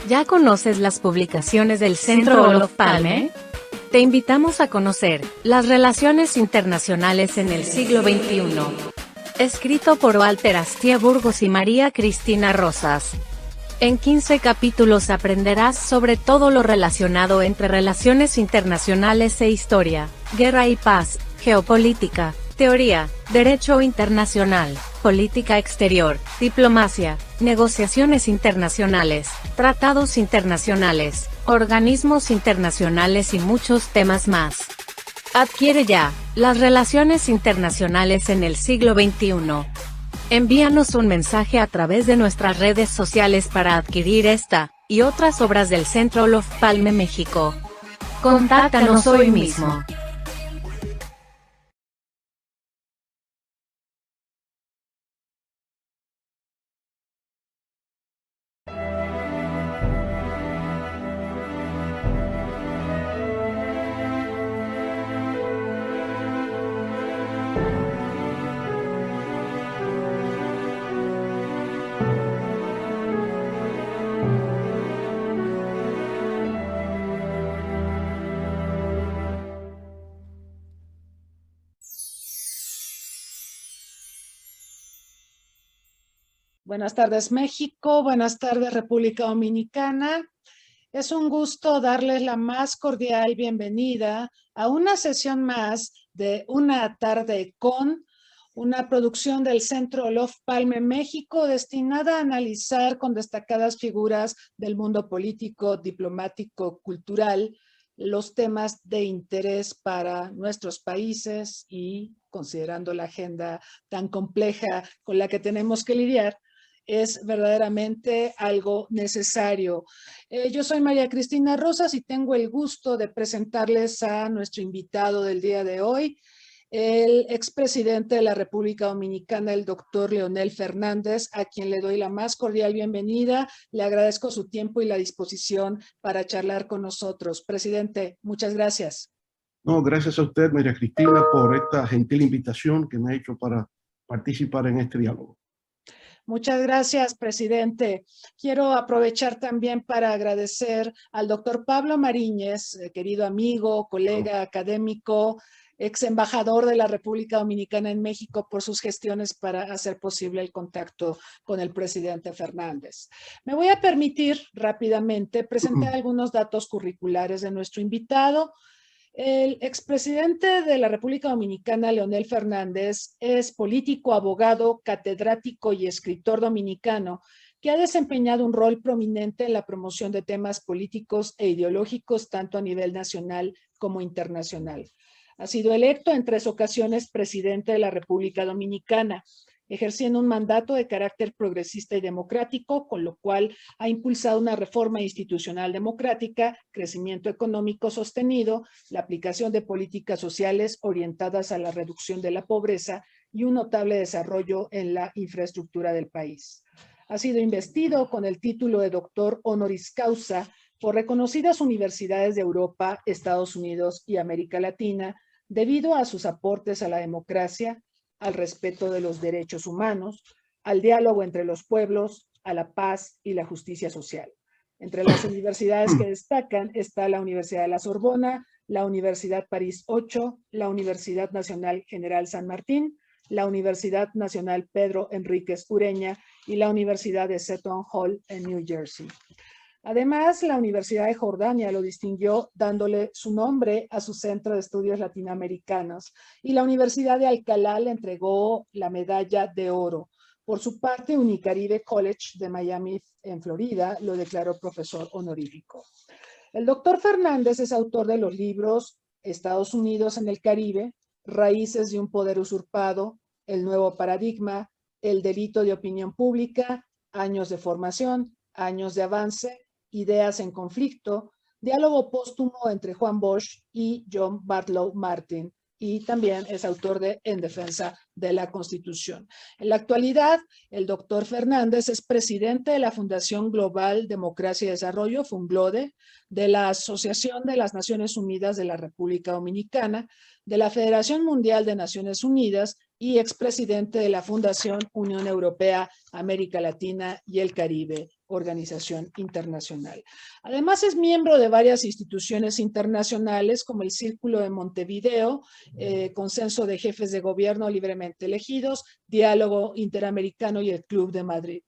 ¿Ya conoces las publicaciones del Centro Olof Palme? Te invitamos a conocer las relaciones internacionales en el siglo XXI. Escrito por Walter Astia Burgos y María Cristina Rosas. En 15 capítulos aprenderás sobre todo lo relacionado entre relaciones internacionales e historia, guerra y paz, geopolítica, teoría, derecho internacional, política exterior, diplomacia, negociaciones internacionales, tratados internacionales, organismos internacionales y muchos temas más. Adquiere ya las relaciones internacionales en el siglo XXI. Envíanos un mensaje a través de nuestras redes sociales para adquirir esta y otras obras del Centro Olof Palme México. Contáctanos hoy mismo. Buenas tardes, México. Buenas tardes, República Dominicana. Es un gusto darles la más cordial bienvenida a una sesión más de Una tarde con, una producción del Centro Olof Palme México destinada a analizar con destacadas figuras del mundo político, diplomático, cultural, los temas de interés para nuestros países y considerando la agenda tan compleja con la que tenemos que lidiar, es verdaderamente algo necesario. Yo soy María Cristina Rosas y tengo el gusto de presentarles a nuestro invitado del día de hoy, el expresidente de la República Dominicana, el doctor Leonel Fernández, a quien le doy la más cordial bienvenida. Le agradezco su tiempo y la disposición para charlar con nosotros. Presidente, muchas gracias. No, gracias a usted, María Cristina, por esta gentil invitación que me ha hecho para participar en este diálogo. Muchas gracias, presidente. Quiero aprovechar también para agradecer al doctor Pablo Mariñez, querido amigo, colega académico, ex embajador de la República Dominicana en México, por sus gestiones para hacer posible el contacto con el presidente Fernández. Me voy a permitir rápidamente presentar algunos datos curriculares de nuestro invitado. El expresidente de la República Dominicana, Leonel Fernández, es político, abogado, catedrático y escritor dominicano que ha desempeñado un rol prominente en la promoción de temas políticos e ideológicos tanto a nivel nacional como internacional. Ha sido electo en 3 ocasiones presidente de la República Dominicana, ejerciendo un mandato de carácter progresista y democrático, con lo cual ha impulsado una reforma institucional democrática, crecimiento económico sostenido, la aplicación de políticas sociales orientadas a la reducción de la pobreza y un notable desarrollo en la infraestructura del país. Ha sido investido con el título de doctor honoris causa por reconocidas universidades de Europa, Estados Unidos y América Latina, debido a sus aportes a la democracia, al respeto de los derechos humanos, al diálogo entre los pueblos, a la paz y la justicia social. Entre las universidades que destacan está la Universidad de la Sorbona, la Universidad París 8, la Universidad Nacional General San Martín, la Universidad Nacional Pedro Enríquez Ureña y la Universidad de Seton Hall en New Jersey. Además, la Universidad de Jordania lo distinguió dándole su nombre a su Centro de Estudios Latinoamericanos y la Universidad de Alcalá le entregó la medalla de oro. Por su parte, Unicaribe College de Miami, en Florida, lo declaró profesor honorífico. El doctor Fernández es autor de los libros Estados Unidos en el Caribe, Raíces de un poder usurpado, El nuevo paradigma, El delito de opinión pública, Años de formación, Años de avance, Ideas en conflicto, Diálogo póstumo entre Juan Bosch y John Barlow Martin, y también es autor de En defensa de la Constitución. En la actualidad, el doctor Fernández es presidente de la Fundación Global Democracia y Desarrollo, FUNGLODE, de la Asociación de las Naciones Unidas de la República Dominicana, de la Federación Mundial de Naciones Unidas y expresidente de la Fundación Unión Europea, América Latina y el Caribe, organización internacional. Además, es miembro de varias instituciones internacionales como el Círculo de Montevideo, Consenso de Jefes de Gobierno libremente elegidos, Diálogo Interamericano y el Club de Madrid.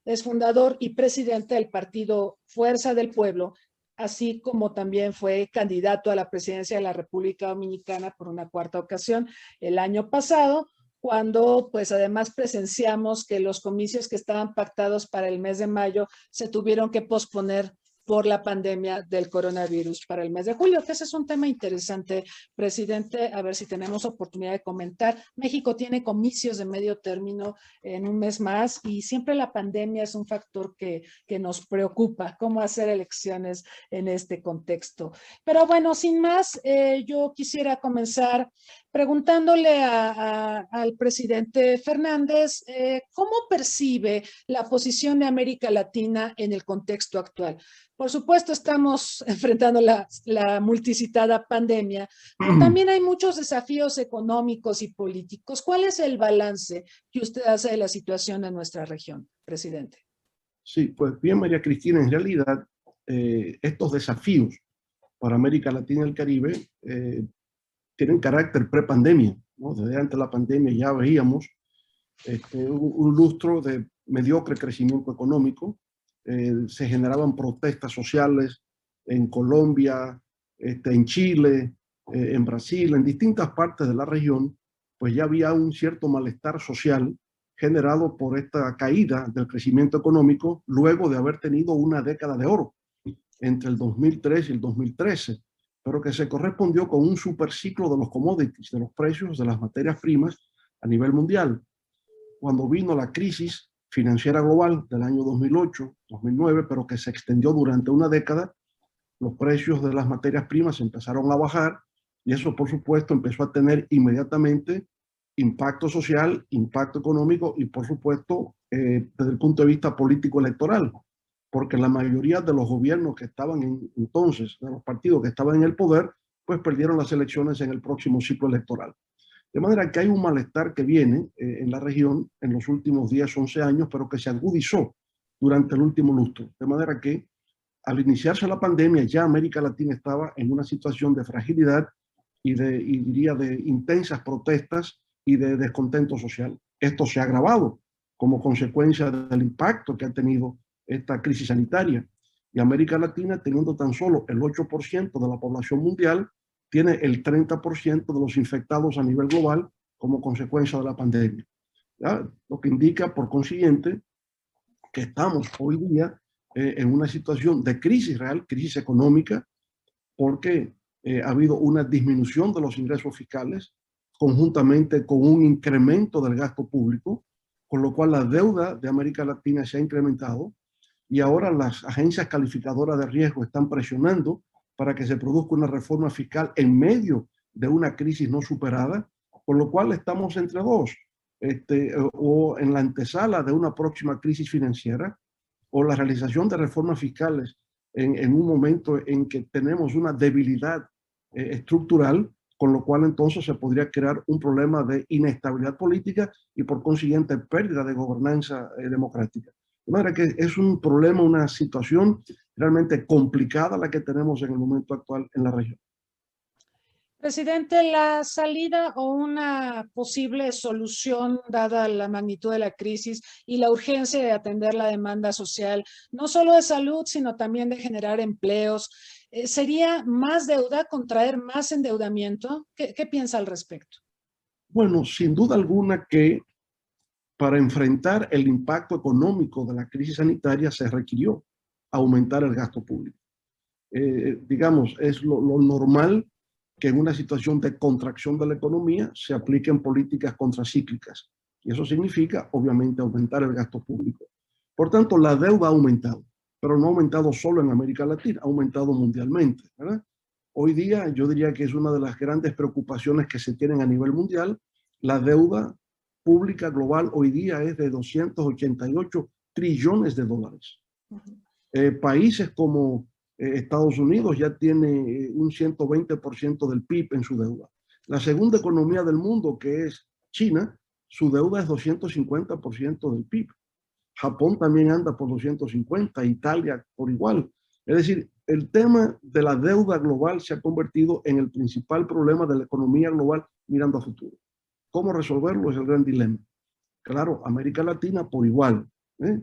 Es fundador y presidente del partido Fuerza del Pueblo, así como también fue candidato a la presidencia de la República Dominicana por una cuarta ocasión el año pasado, cuando pues además presenciamos que los comicios que estaban pactados para el mes de mayo se tuvieron que posponer por la pandemia del coronavirus para el mes de julio, que ese es un tema interesante, presidente, a ver si tenemos oportunidad de comentar. México tiene comicios de medio término en un mes más y siempre la pandemia es un factor que nos preocupa, cómo hacer elecciones en este contexto. Pero bueno, sin más, yo quisiera comenzar preguntándole al presidente Fernández, ¿cómo percibe la posición de América Latina en el contexto actual? Por supuesto, estamos enfrentando la multicitada pandemia, pero también hay muchos desafíos económicos y políticos. ¿Cuál es el balance que usted hace de la situación en nuestra región, presidente? Sí, pues bien, María Cristina, en realidad estos desafíos para América Latina y el Caribe tienen carácter prepandemia, ¿no? Desde antes de la pandemia ya veíamos un lustro de mediocre crecimiento económico. Se generaban protestas sociales en Colombia, en Chile, en Brasil, en distintas partes de la región, pues ya había un cierto malestar social generado por esta caída del crecimiento económico luego de haber tenido una década de oro entre el 2003 y el 2013, pero que se correspondió con un superciclo de los commodities, de los precios de las materias primas a nivel mundial. Cuando vino la crisis financiera global del año 2008-2009, pero que se extendió durante una década, los precios de las materias primas empezaron a bajar y eso, por supuesto, empezó a tener inmediatamente impacto social, impacto económico y, por supuesto, desde el punto de vista político-electoral, porque la mayoría de los gobiernos que estaban entonces, de los partidos que estaban en el poder, pues perdieron las elecciones en el próximo ciclo electoral. De manera que hay un malestar que viene en la región en los últimos 10, 11 años, pero que se agudizó durante el último lustro. De manera que al iniciarse la pandemia ya América Latina estaba en una situación de fragilidad y diría de intensas protestas y de descontento social. Esto se ha agravado como consecuencia del impacto que ha tenido esta crisis sanitaria. Y América Latina, teniendo tan solo el 8% de la población mundial, tiene el 30% de los infectados a nivel global como consecuencia de la pandemia. ¿Ya? Lo que indica, por consiguiente, que estamos hoy día en una situación de crisis real, crisis económica, porque ha habido una disminución de los ingresos fiscales conjuntamente con un incremento del gasto público, con lo cual la deuda de América Latina se ha incrementado y ahora las agencias calificadoras de riesgo están presionando para que se produzca una reforma fiscal en medio de una crisis no superada, con lo cual estamos entre dos, o en la antesala de una próxima crisis financiera, o la realización de reformas fiscales en un momento en que tenemos una debilidad estructural, con lo cual entonces se podría crear un problema de inestabilidad política y por consiguiente pérdida de gobernanza democrática. De manera que es un problema, una situación realmente complicada la que tenemos en el momento actual en la región. Presidente, la salida o una posible solución, dada la magnitud de la crisis y la urgencia de atender la demanda social, no solo de salud, sino también de generar empleos, ¿sería más deuda, contraer más endeudamiento? ¿Qué piensa al respecto? Bueno, sin duda alguna que para enfrentar el impacto económico de la crisis sanitaria se requirió aumentar el gasto público. Digamos, es lo normal que en una situación de contracción de la economía se apliquen políticas contracíclicas. Y eso significa, obviamente, aumentar el gasto público. Por tanto, la deuda ha aumentado, pero no ha aumentado solo en América Latina, ha aumentado mundialmente, ¿verdad? Hoy día yo diría que es una de las grandes preocupaciones que se tienen a nivel mundial. La deuda pública global hoy día es de 288 trillones de dólares. Países como Estados Unidos ya tiene un 120% del PIB en su deuda. La segunda economía del mundo, que es China, su deuda es 250% del PIB. Japón también anda por 250, Italia por igual. Es decir, el tema de la deuda global se ha convertido en el principal problema de la economía global mirando a futuro. ¿Cómo resolverlo? Es el gran dilema. Claro, América Latina por igual.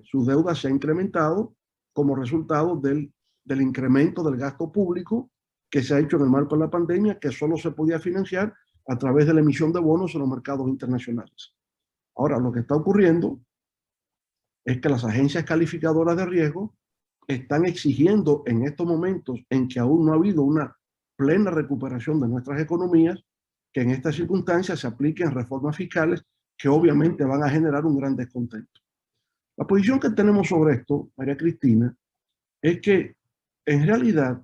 Su deuda se ha incrementado como resultado del incremento del gasto público que se ha hecho en el marco de la pandemia, que solo se podía financiar a través de la emisión de bonos en los mercados internacionales. Ahora, lo que está ocurriendo es que las agencias calificadoras de riesgo están exigiendo en estos momentos en que aún no ha habido una plena recuperación de nuestras economías, que en estas circunstancias se apliquen reformas fiscales que obviamente van a generar un gran descontento. La posición que tenemos sobre esto, María Cristina, es que en realidad,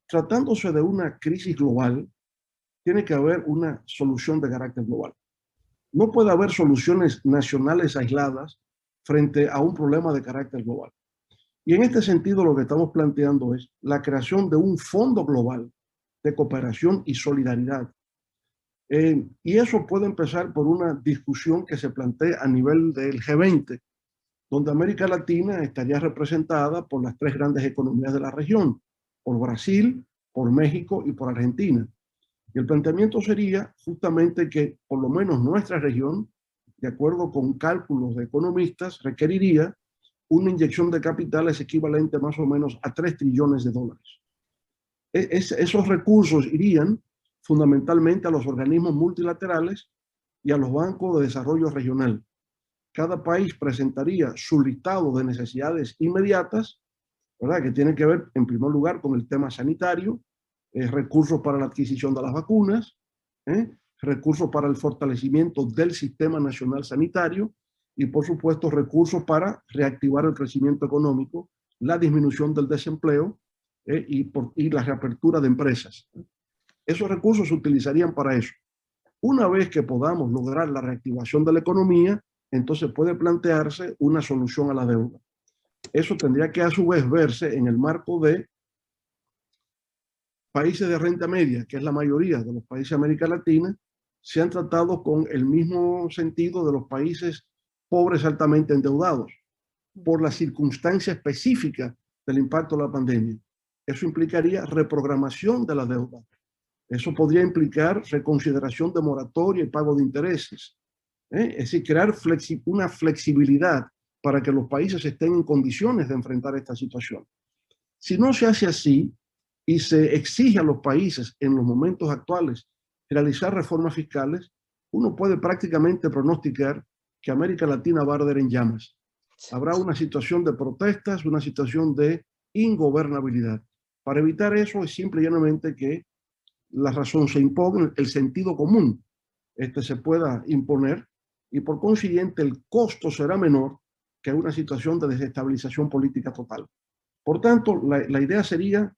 tratándose de una crisis global, tiene que haber una solución de carácter global. No puede haber soluciones nacionales aisladas frente a un problema de carácter global. Y en este sentido lo que estamos planteando es la creación de un fondo global de cooperación y solidaridad. Y eso puede empezar por una discusión que se plantea a nivel del G20, donde América Latina estaría representada por las tres grandes economías de la región, por Brasil, por México y por Argentina. Y el planteamiento sería justamente que por lo menos nuestra región, de acuerdo con cálculos de economistas, requeriría una inyección de capitales equivalente más o menos a 3 trillones de dólares. Esos recursos irían fundamentalmente a los organismos multilaterales y a los bancos de desarrollo regional. Cada país presentaría su listado de necesidades inmediatas, ¿verdad? Que tienen que ver en primer lugar con el tema sanitario, recursos para la adquisición de las vacunas, recursos para el fortalecimiento del sistema nacional sanitario y por supuesto recursos para reactivar el crecimiento económico, la disminución del desempleo y la reapertura de empresas. Esos recursos se utilizarían para eso. Una vez que podamos lograr la reactivación de la economía, entonces puede plantearse una solución a la deuda. Eso tendría que a su vez verse en el marco de países de renta media, que es la mayoría de los países de América Latina, se han tratado con el mismo sentido de los países pobres altamente endeudados, por la circunstancia específica del impacto de la pandemia. Eso implicaría reprogramación de la deuda. Eso podría implicar reconsideración de moratoria y pago de intereses. Es decir, crear una flexibilidad para que los países estén en condiciones de enfrentar esta situación. Si no se hace así y se exige a los países en los momentos actuales realizar reformas fiscales, uno puede prácticamente pronosticar que América Latina va a arder en llamas. Habrá una situación de protestas, una situación de ingobernabilidad. Para evitar eso es simple y llanamente que la razón se imponga, el sentido común se pueda imponer y por consiguiente el costo será menor que una situación de desestabilización política total. Por tanto, la idea sería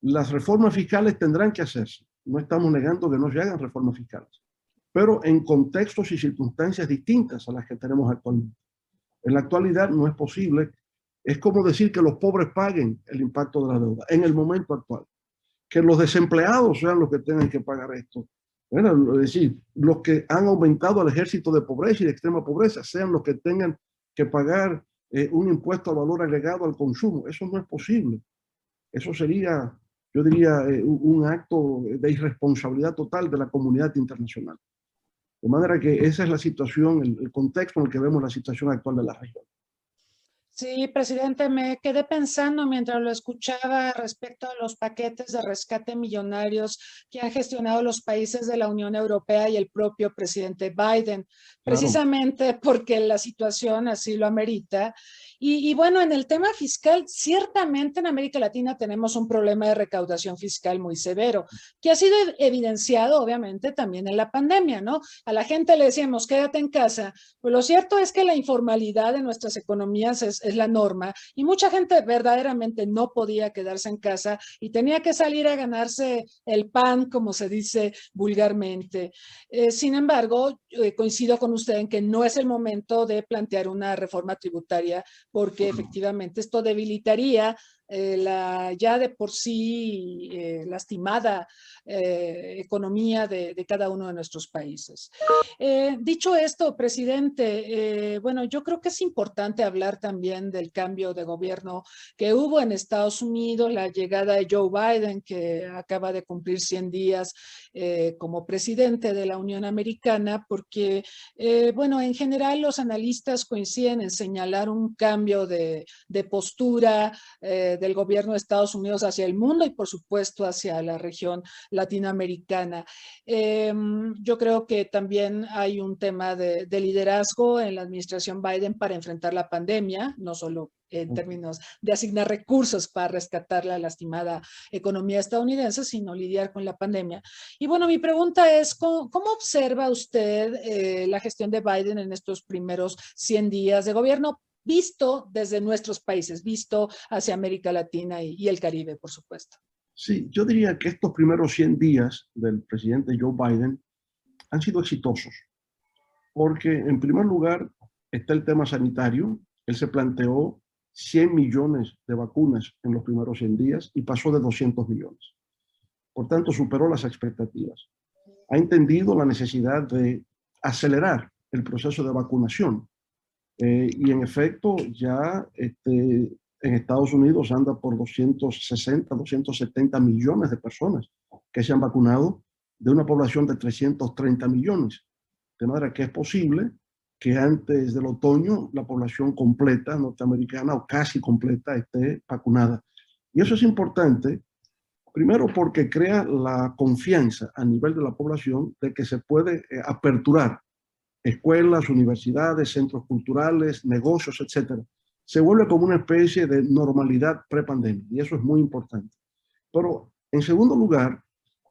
las reformas fiscales tendrán que hacerse. No estamos negando que no se hagan reformas fiscales, pero en contextos y circunstancias distintas a las que tenemos actualmente. En la actualidad no es posible. Es como decir que los pobres paguen el impacto de la deuda en el momento actual. Que los desempleados sean los que tengan que pagar esto. Bueno, es decir, los que han aumentado el ejército de pobreza y de extrema pobreza sean los que tengan que pagar un impuesto al valor agregado al consumo. Eso no es posible. Eso sería, yo diría, un acto de irresponsabilidad total de la comunidad internacional. De manera que esa es la situación, el contexto en el que vemos la situación actual de la región. Sí, presidente, me quedé pensando mientras lo escuchaba respecto a los paquetes de rescate millonarios que han gestionado los países de la Unión Europea y el propio presidente Biden, precisamente porque la situación así lo amerita. Y bueno, en el tema fiscal, ciertamente en América Latina tenemos un problema de recaudación fiscal muy severo, que ha sido evidenciado obviamente también en la pandemia, ¿no? A la gente le decíamos, quédate en casa. Pues lo cierto es que la informalidad de nuestras economías es la norma y mucha gente verdaderamente no podía quedarse en casa y tenía que salir a ganarse el pan, como se dice vulgarmente. Sin embargo, coincido con usted en que no es el momento de plantear una reforma tributaria porque efectivamente esto debilitaría la ya de por sí lastimada economía de cada uno de nuestros países. Dicho esto, presidente, bueno, yo creo que es importante hablar también del cambio de gobierno que hubo en Estados Unidos, la llegada de Joe Biden, que acaba de cumplir 100 días como presidente de la Unión Americana, porque, bueno, en general los analistas coinciden en señalar un cambio de postura del gobierno de Estados Unidos hacia el mundo y, por supuesto, hacia la región latinoamericana. Yo creo que también hay un tema de liderazgo en la administración Biden para enfrentar la pandemia, no solo en términos de asignar recursos para rescatar la lastimada economía estadounidense, sino lidiar con la pandemia. Y bueno, mi pregunta es, ¿cómo observa usted la gestión de Biden en estos primeros 100 días de gobierno, visto desde nuestros países, visto hacia América Latina y el Caribe, por supuesto? Sí, yo diría que estos primeros 100 días del presidente Joe Biden han sido exitosos, porque en primer lugar está el tema sanitario. Él se planteó 100 millones de vacunas en los primeros 100 días y pasó de 200 millones. Por tanto, superó las expectativas. Ha entendido la necesidad de acelerar el proceso de vacunación. Y en efecto, ya en Estados Unidos anda por 260, 270 millones de personas que se han vacunado de una población de 330 millones. De manera que es posible que antes del otoño la población completa norteamericana o casi completa esté vacunada. Y eso es importante, primero porque crea la confianza a nivel de la población de que se puede aperturar escuelas, universidades, centros culturales, negocios, etcétera. Se vuelve como una especie de normalidad prepandemia y eso es muy importante. Pero en segundo lugar,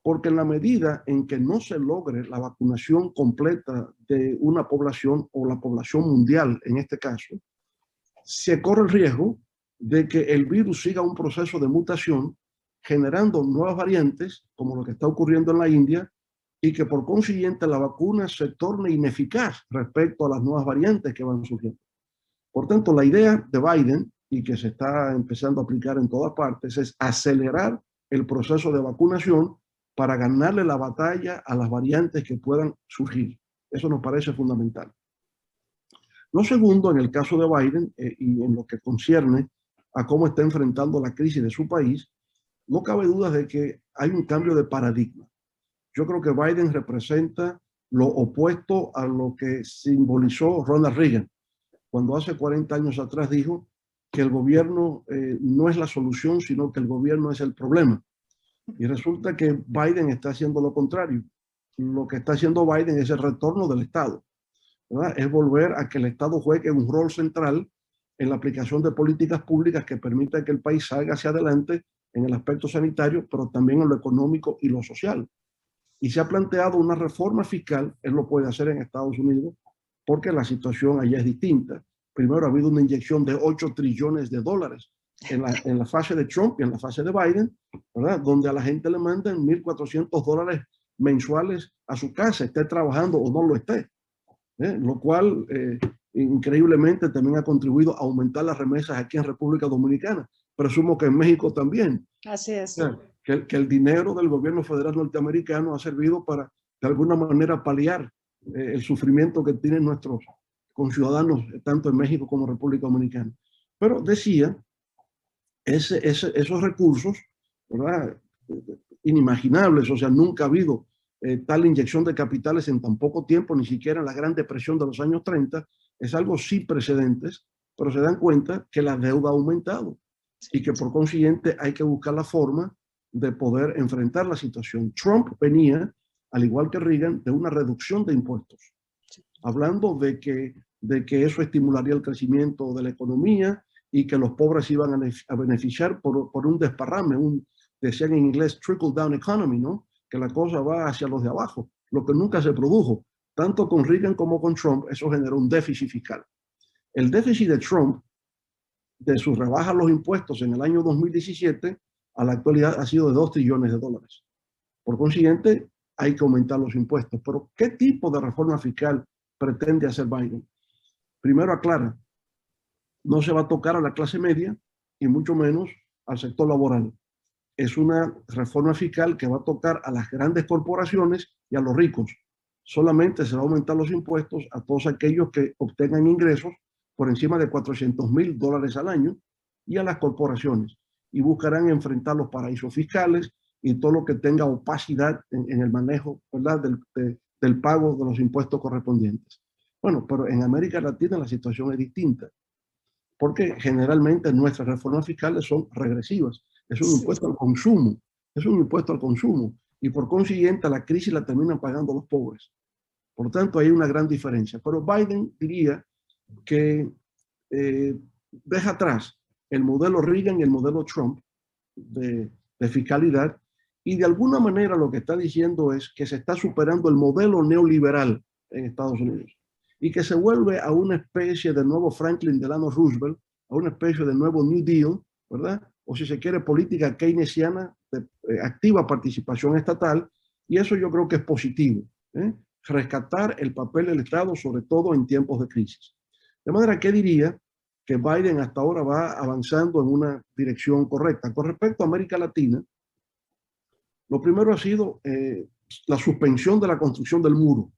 porque en la medida en que no se logre la vacunación completa de una población o la población mundial en este caso, se corre el riesgo de que el virus siga un proceso de mutación generando nuevas variantes, como lo que está ocurriendo en la India, y que por consiguiente la vacuna se torne ineficaz respecto a las nuevas variantes que van surgiendo. Por tanto, la idea de Biden, y que se está empezando a aplicar en todas partes, es acelerar el proceso de vacunación para ganarle la batalla a las variantes que puedan surgir. Eso nos parece fundamental. Lo segundo, en el caso de Biden, y en lo que concierne a cómo está enfrentando la crisis de su país, no cabe duda de que hay un cambio de paradigma. Yo creo que Biden representa lo opuesto a lo que simbolizó Ronald Reagan, cuando hace 40 años atrás dijo que el gobierno no es la solución, sino que el gobierno es el problema. Y resulta que Biden está haciendo lo contrario. Lo que está haciendo Biden es el retorno del Estado, ¿verdad? Es volver a que el Estado juegue un rol central en la aplicación de políticas públicas que permitan que el país salga hacia adelante en el aspecto sanitario, pero también en lo económico y lo social. Y se ha planteado una reforma fiscal, él lo puede hacer en Estados Unidos, porque la situación allá es distinta. Primero ha habido una inyección de 8 trillones de dólares en la fase de Trump y en la fase de Biden, ¿verdad? Donde a la gente le mandan $1,400 mensuales a su casa, esté trabajando o no lo esté. Lo cual increíblemente también ha contribuido a aumentar las remesas aquí en República Dominicana. Presumo que en México también. Así es. O sea, que el dinero del gobierno federal norteamericano ha servido para, de alguna manera, paliar el sufrimiento que tienen nuestros conciudadanos, tanto en México como en República Dominicana. Pero decía, esos recursos, ¿verdad? Inimaginables, o sea, nunca ha habido tal inyección de capitales en tan poco tiempo, ni siquiera en la Gran Depresión de los años 30, es algo sin precedentes, pero se dan cuenta que la deuda ha aumentado y que por consiguiente hay que buscar la forma de poder enfrentar la situación. Trump venía, al igual que Reagan, de una reducción de impuestos, hablando de que eso estimularía el crecimiento de la economía y que los pobres iban a beneficiar por un desparrame, decían en inglés trickle down economy, ¿no? Que la cosa va hacia los de abajo, lo que nunca se produjo. Tanto con Reagan como con Trump, eso generó un déficit fiscal. El déficit de Trump, de su rebaja a los impuestos en el año 2017, a la actualidad ha sido de 2 trillones de dólares. Por consiguiente, hay que aumentar los impuestos. Pero, ¿qué tipo de reforma fiscal pretende hacer Biden? Primero aclara, no se va a tocar a la clase media y mucho menos al sector laboral. Es una reforma fiscal que va a tocar a las grandes corporaciones y a los ricos. Solamente se va a aumentar los impuestos a todos aquellos que obtengan ingresos por encima de $400,000 al año y a las corporaciones. Y buscarán enfrentar los paraísos fiscales y todo lo que tenga opacidad en el manejo, ¿verdad?, del pago de los impuestos correspondientes. Bueno, pero en América Latina la situación es distinta, porque generalmente nuestras reformas fiscales son regresivas. Es un impuesto al consumo, es un impuesto al consumo, y por consiguiente la crisis la terminan pagando los pobres. Por lo tanto, hay una gran diferencia. Pero Biden diría que deja atrás el modelo Reagan y el modelo Trump de fiscalidad, y de alguna manera lo que está diciendo es que se está superando el modelo neoliberal en Estados Unidos y que se vuelve a una especie de nuevo Franklin Delano Roosevelt, a una especie de nuevo New Deal, ¿verdad? O si se quiere, política keynesiana de activa participación estatal, y eso yo creo que es positivo, ¿eh? Rescatar el papel del Estado, sobre todo en tiempos de crisis. De manera que diría que Biden hasta ahora va avanzando en una dirección correcta. Con respecto a América Latina, lo primero ha sido la suspensión de la construcción del muro.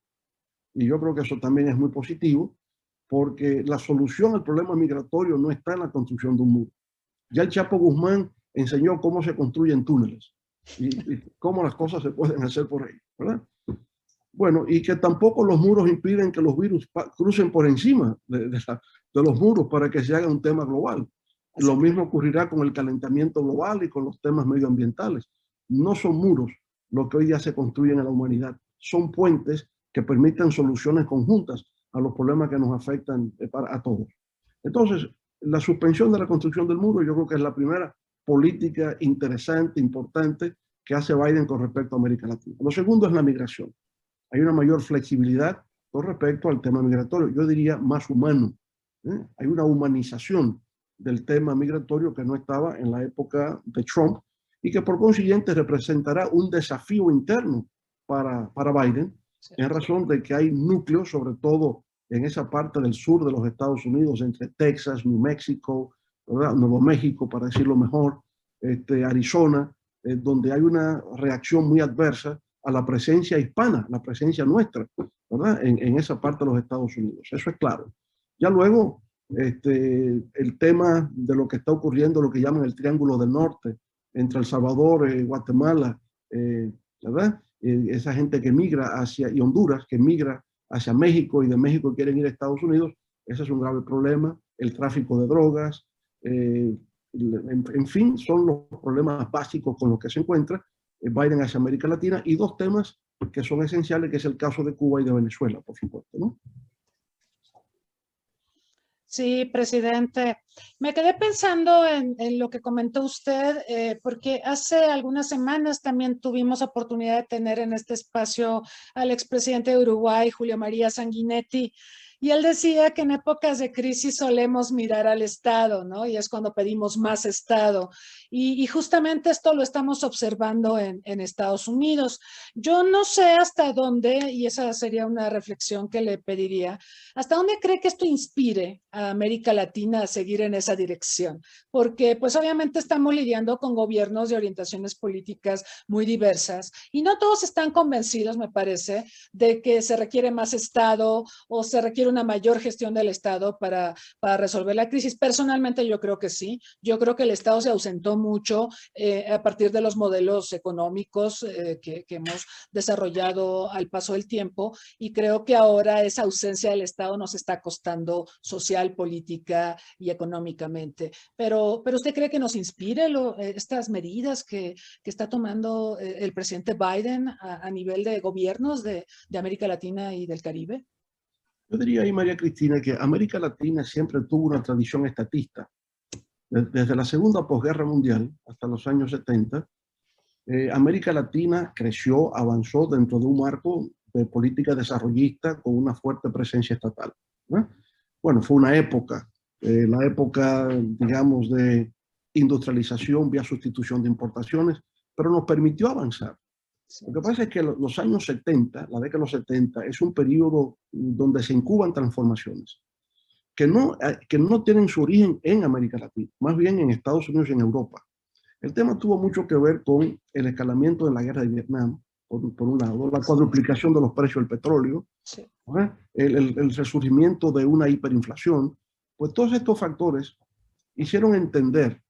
Y yo creo que eso también es muy positivo, porque la solución al problema migratorio no está en la construcción de un muro. Ya el Chapo Guzmán enseñó cómo se construyen túneles y cómo las cosas se pueden hacer por ahí, ¿verdad? Bueno, y que tampoco los muros impiden que los virus crucen por encima de los muros para que se haga un tema global. Lo mismo ocurrirá con el calentamiento global y con los temas medioambientales. No son muros lo que hoy ya se construyen en la humanidad, son puentes que permiten soluciones conjuntas a los problemas que nos afectan a todos. Entonces, la suspensión de la construcción del muro yo creo que es la primera política interesante, importante, que hace Biden con respecto a América Latina. Lo segundo es la migración. Hay una mayor flexibilidad con respecto al tema migratorio, yo diría más humano, ¿eh? Hay una humanización del tema migratorio que no estaba en la época de Trump y que por consiguiente representará un desafío interno para Biden, en razón de que hay núcleos, sobre todo en esa parte del sur de los Estados Unidos, entre Texas, New Mexico, ¿verdad?, Nuevo México, para decirlo mejor, Arizona, donde hay una reacción muy adversa a la presencia hispana, la presencia nuestra, ¿verdad?, en esa parte de los Estados Unidos. Eso es claro. Ya luego, el tema de lo que está ocurriendo, lo que llaman el Triángulo del Norte, entre El Salvador, Guatemala, ¿verdad? Esa gente que migra hacia, y Honduras, que migra hacia México y de México quieren ir a Estados Unidos, ese es un grave problema. El tráfico de drogas, en fin, son los problemas básicos con los que se encuentra Biden hacia América Latina, y dos temas que son esenciales, que es el caso de Cuba y de Venezuela, por supuesto, ¿no? Sí, presidente. Me quedé pensando en lo que comentó usted, porque hace algunas semanas también tuvimos oportunidad de tener en este espacio al expresidente de Uruguay, Julio María Sanguinetti, y él decía que en épocas de crisis solemos mirar al Estado, ¿no? Y es cuando pedimos más Estado. Y justamente esto lo estamos observando en Estados Unidos. Yo no sé hasta dónde, y esa sería una reflexión que le pediría, ¿hasta dónde cree que esto inspire a América Latina a seguir en esa dirección? Porque pues obviamente estamos lidiando con gobiernos de orientaciones políticas muy diversas y no todos están convencidos, me parece, de que se requiere más Estado o se requiere una mayor gestión del Estado para resolver la crisis. Personalmente yo creo que sí. Yo creo que el Estado se ausentó mucho a partir de los modelos económicos que hemos desarrollado al paso del tiempo, y creo que ahora esa ausencia del Estado nos está costando social, política y económicamente. Pero ¿usted cree que nos inspire estas medidas que está tomando el presidente Biden a nivel de gobiernos de América Latina y del Caribe? Yo diría ahí, María Cristina, que América Latina siempre tuvo una tradición estatista. Desde la Segunda Posguerra Mundial hasta los años 70, América Latina creció, avanzó dentro de un marco de política desarrollista con una fuerte presencia estatal, ¿no? Bueno, fue una época, la época, digamos, de industrialización vía sustitución de importaciones, pero nos permitió avanzar. Lo que pasa es que los años 70, la década de los 70, es un periodo donde se incuban transformaciones que no tienen su origen en América Latina, más bien en Estados Unidos y en Europa. El tema tuvo mucho que ver con el escalamiento de la guerra de Vietnam, por un lado, la cuadruplicación de los precios del petróleo, Sí. el resurgimiento de una hiperinflación. Pues todos estos factores hicieron entender,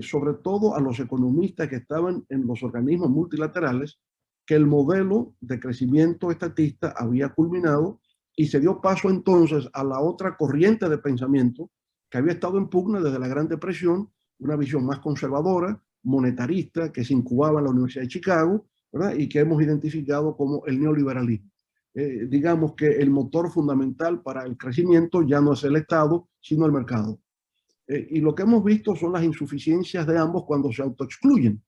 sobre todo a los economistas que estaban en los organismos multilaterales, que el modelo de crecimiento estatista había culminado y se dio paso entonces a la otra corriente de pensamiento que había estado en pugna desde la Gran Depresión, una visión más conservadora, monetarista, que se incubaba en la Universidad de Chicago, ¿verdad? Y que hemos identificado como el neoliberalismo. Digamos que el motor fundamental para el crecimiento ya no es el Estado, sino el mercado. Y lo que hemos visto son las insuficiencias de ambos cuando se autoexcluyen.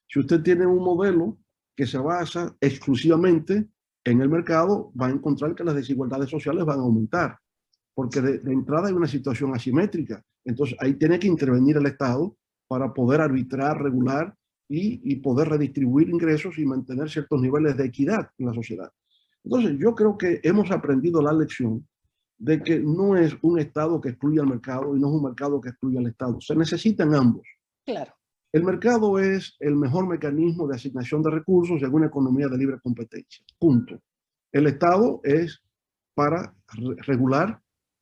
Si usted tiene un modelo que se basa exclusivamente en el mercado, va a encontrar que las desigualdades sociales van a aumentar, porque de entrada hay una situación asimétrica. Entonces ahí tiene que intervenir el Estado para poder arbitrar, regular y poder redistribuir ingresos y mantener ciertos niveles de equidad en la sociedad. Entonces yo creo que hemos aprendido la lección de que no es un Estado que excluye al mercado y no es un mercado que excluye al Estado. Se necesitan ambos. Claro. El mercado es el mejor mecanismo de asignación de recursos en una economía de libre competencia. Punto. El Estado es para regular,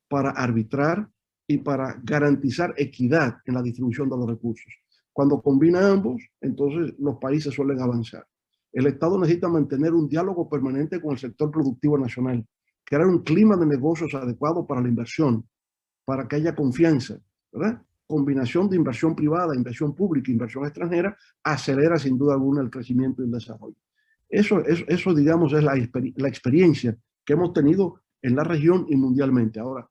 para arbitrar y para garantizar equidad en la distribución de los recursos. Cuando combina ambos, entonces los países suelen avanzar. El Estado necesita mantener un diálogo permanente con el sector productivo nacional, crear un clima de negocios adecuado para la inversión, para que haya confianza, ¿verdad? Combinación de inversión privada, inversión pública, inversión extranjera, acelera sin duda alguna el crecimiento y el desarrollo. Eso digamos, es la experiencia que hemos tenido en la región y mundialmente. Ahora,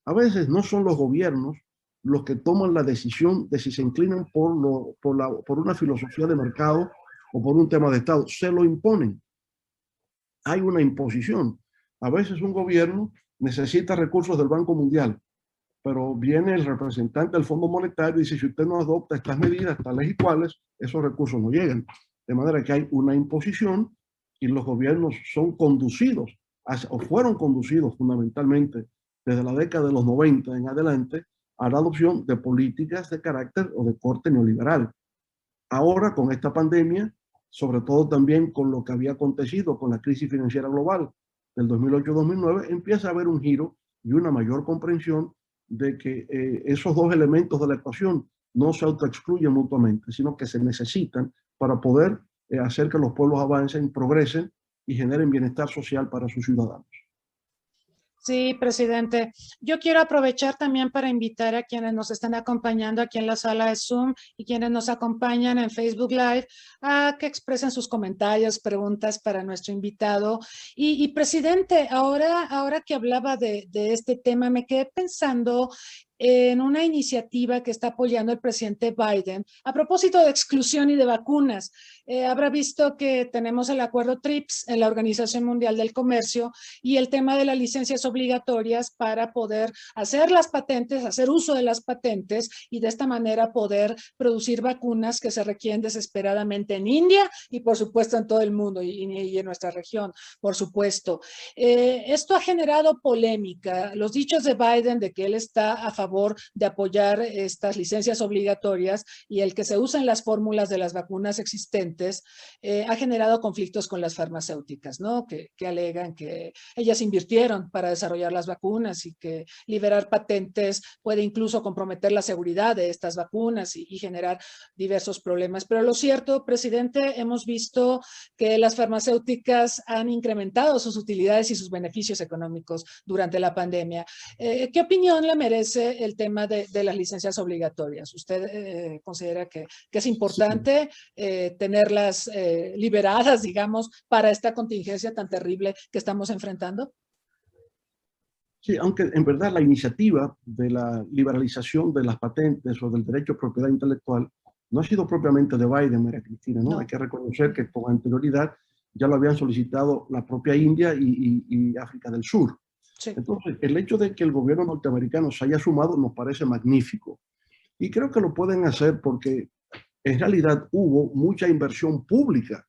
a veces no son los gobiernos los que toman la decisión de si se inclinan por una filosofía de mercado o por un tema de Estado. Se lo imponen. Hay una imposición. A veces un gobierno necesita recursos del Banco Mundial, pero viene el representante del Fondo Monetario y dice, si usted no adopta estas medidas, tales y cuales, esos recursos no llegan. De manera que hay una imposición y los gobiernos son conducidos, o fueron conducidos fundamentalmente desde la década de los 90 en adelante, a la adopción de políticas de carácter o de corte neoliberal. Ahora, con esta pandemia, sobre todo también con lo que había acontecido con la crisis financiera global del 2008-2009, empieza a haber un giro y una mayor comprensión de que esos dos elementos de la ecuación no se autoexcluyen mutuamente, sino que se necesitan para poder hacer que los pueblos avancen, progresen y generen bienestar social para sus ciudadanos. Sí, presidente. Yo quiero aprovechar también para invitar a quienes nos están acompañando aquí en la sala de Zoom y quienes nos acompañan en Facebook Live a que expresen sus comentarios, preguntas para nuestro invitado. Y presidente, ahora que hablaba de este tema, me quedé pensando en una iniciativa que está apoyando el presidente Biden a propósito de exclusión y de vacunas. Habrá visto que tenemos el acuerdo TRIPS en la Organización Mundial del Comercio y el tema de las licencias obligatorias para poder hacer las patentes, hacer uso de las patentes y de esta manera poder producir vacunas que se requieren desesperadamente en India y por supuesto en todo el mundo y en nuestra región, por supuesto. Esto ha generado polémica. Los dichos de Biden de que él está a favor de apoyar estas licencias obligatorias y el que se usen las fórmulas de las vacunas existentes ha generado conflictos con las farmacéuticas, ¿no? Que alegan que ellas invirtieron para desarrollar las vacunas y que liberar patentes puede incluso comprometer la seguridad de estas vacunas y generar diversos problemas. Pero lo cierto, presidente, hemos visto que las farmacéuticas han incrementado sus utilidades y sus beneficios económicos durante la pandemia. ¿Qué opinión le merece el tema de las licencias obligatorias? ¿Usted considera que es importante tenerlas liberadas, digamos, para esta contingencia tan terrible que estamos enfrentando? Sí, aunque en verdad la iniciativa de la liberalización de las patentes o del derecho a propiedad intelectual no ha sido propiamente de Biden, María Cristina, ¿no? Hay que reconocer que con anterioridad ya lo habían solicitado la propia India y África del Sur. Sí. Entonces, el hecho de que el gobierno norteamericano se haya sumado nos parece magnífico. Y creo que lo pueden hacer porque en realidad hubo mucha inversión pública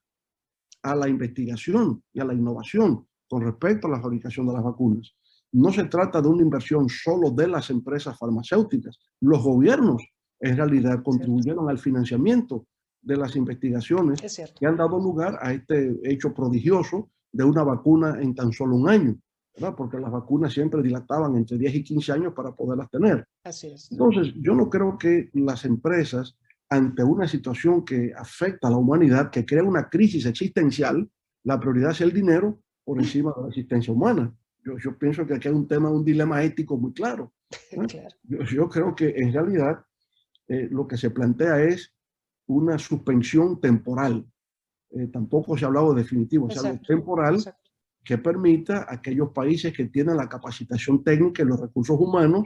a la investigación y a la innovación con respecto a la fabricación de las vacunas. No se trata de una inversión solo de las empresas farmacéuticas. Los gobiernos en realidad contribuyeron al financiamiento de las investigaciones que han dado lugar a este hecho prodigioso de una vacuna en tan solo un año, ¿verdad? Porque las vacunas siempre dilataban entre 10 y 15 años para poderlas tener. Así es. Entonces, yo no creo que las empresas, ante una situación que afecta a la humanidad, que crea una crisis existencial, la prioridad sea el dinero por encima de la existencia humana. Yo pienso que aquí hay un tema, un dilema ético muy claro. Claro. Yo creo que en realidad lo que se plantea es una suspensión temporal. Tampoco se ha hablado de definitivo, se habla de temporal, que permita a aquellos países que tienen la capacitación técnica y los recursos humanos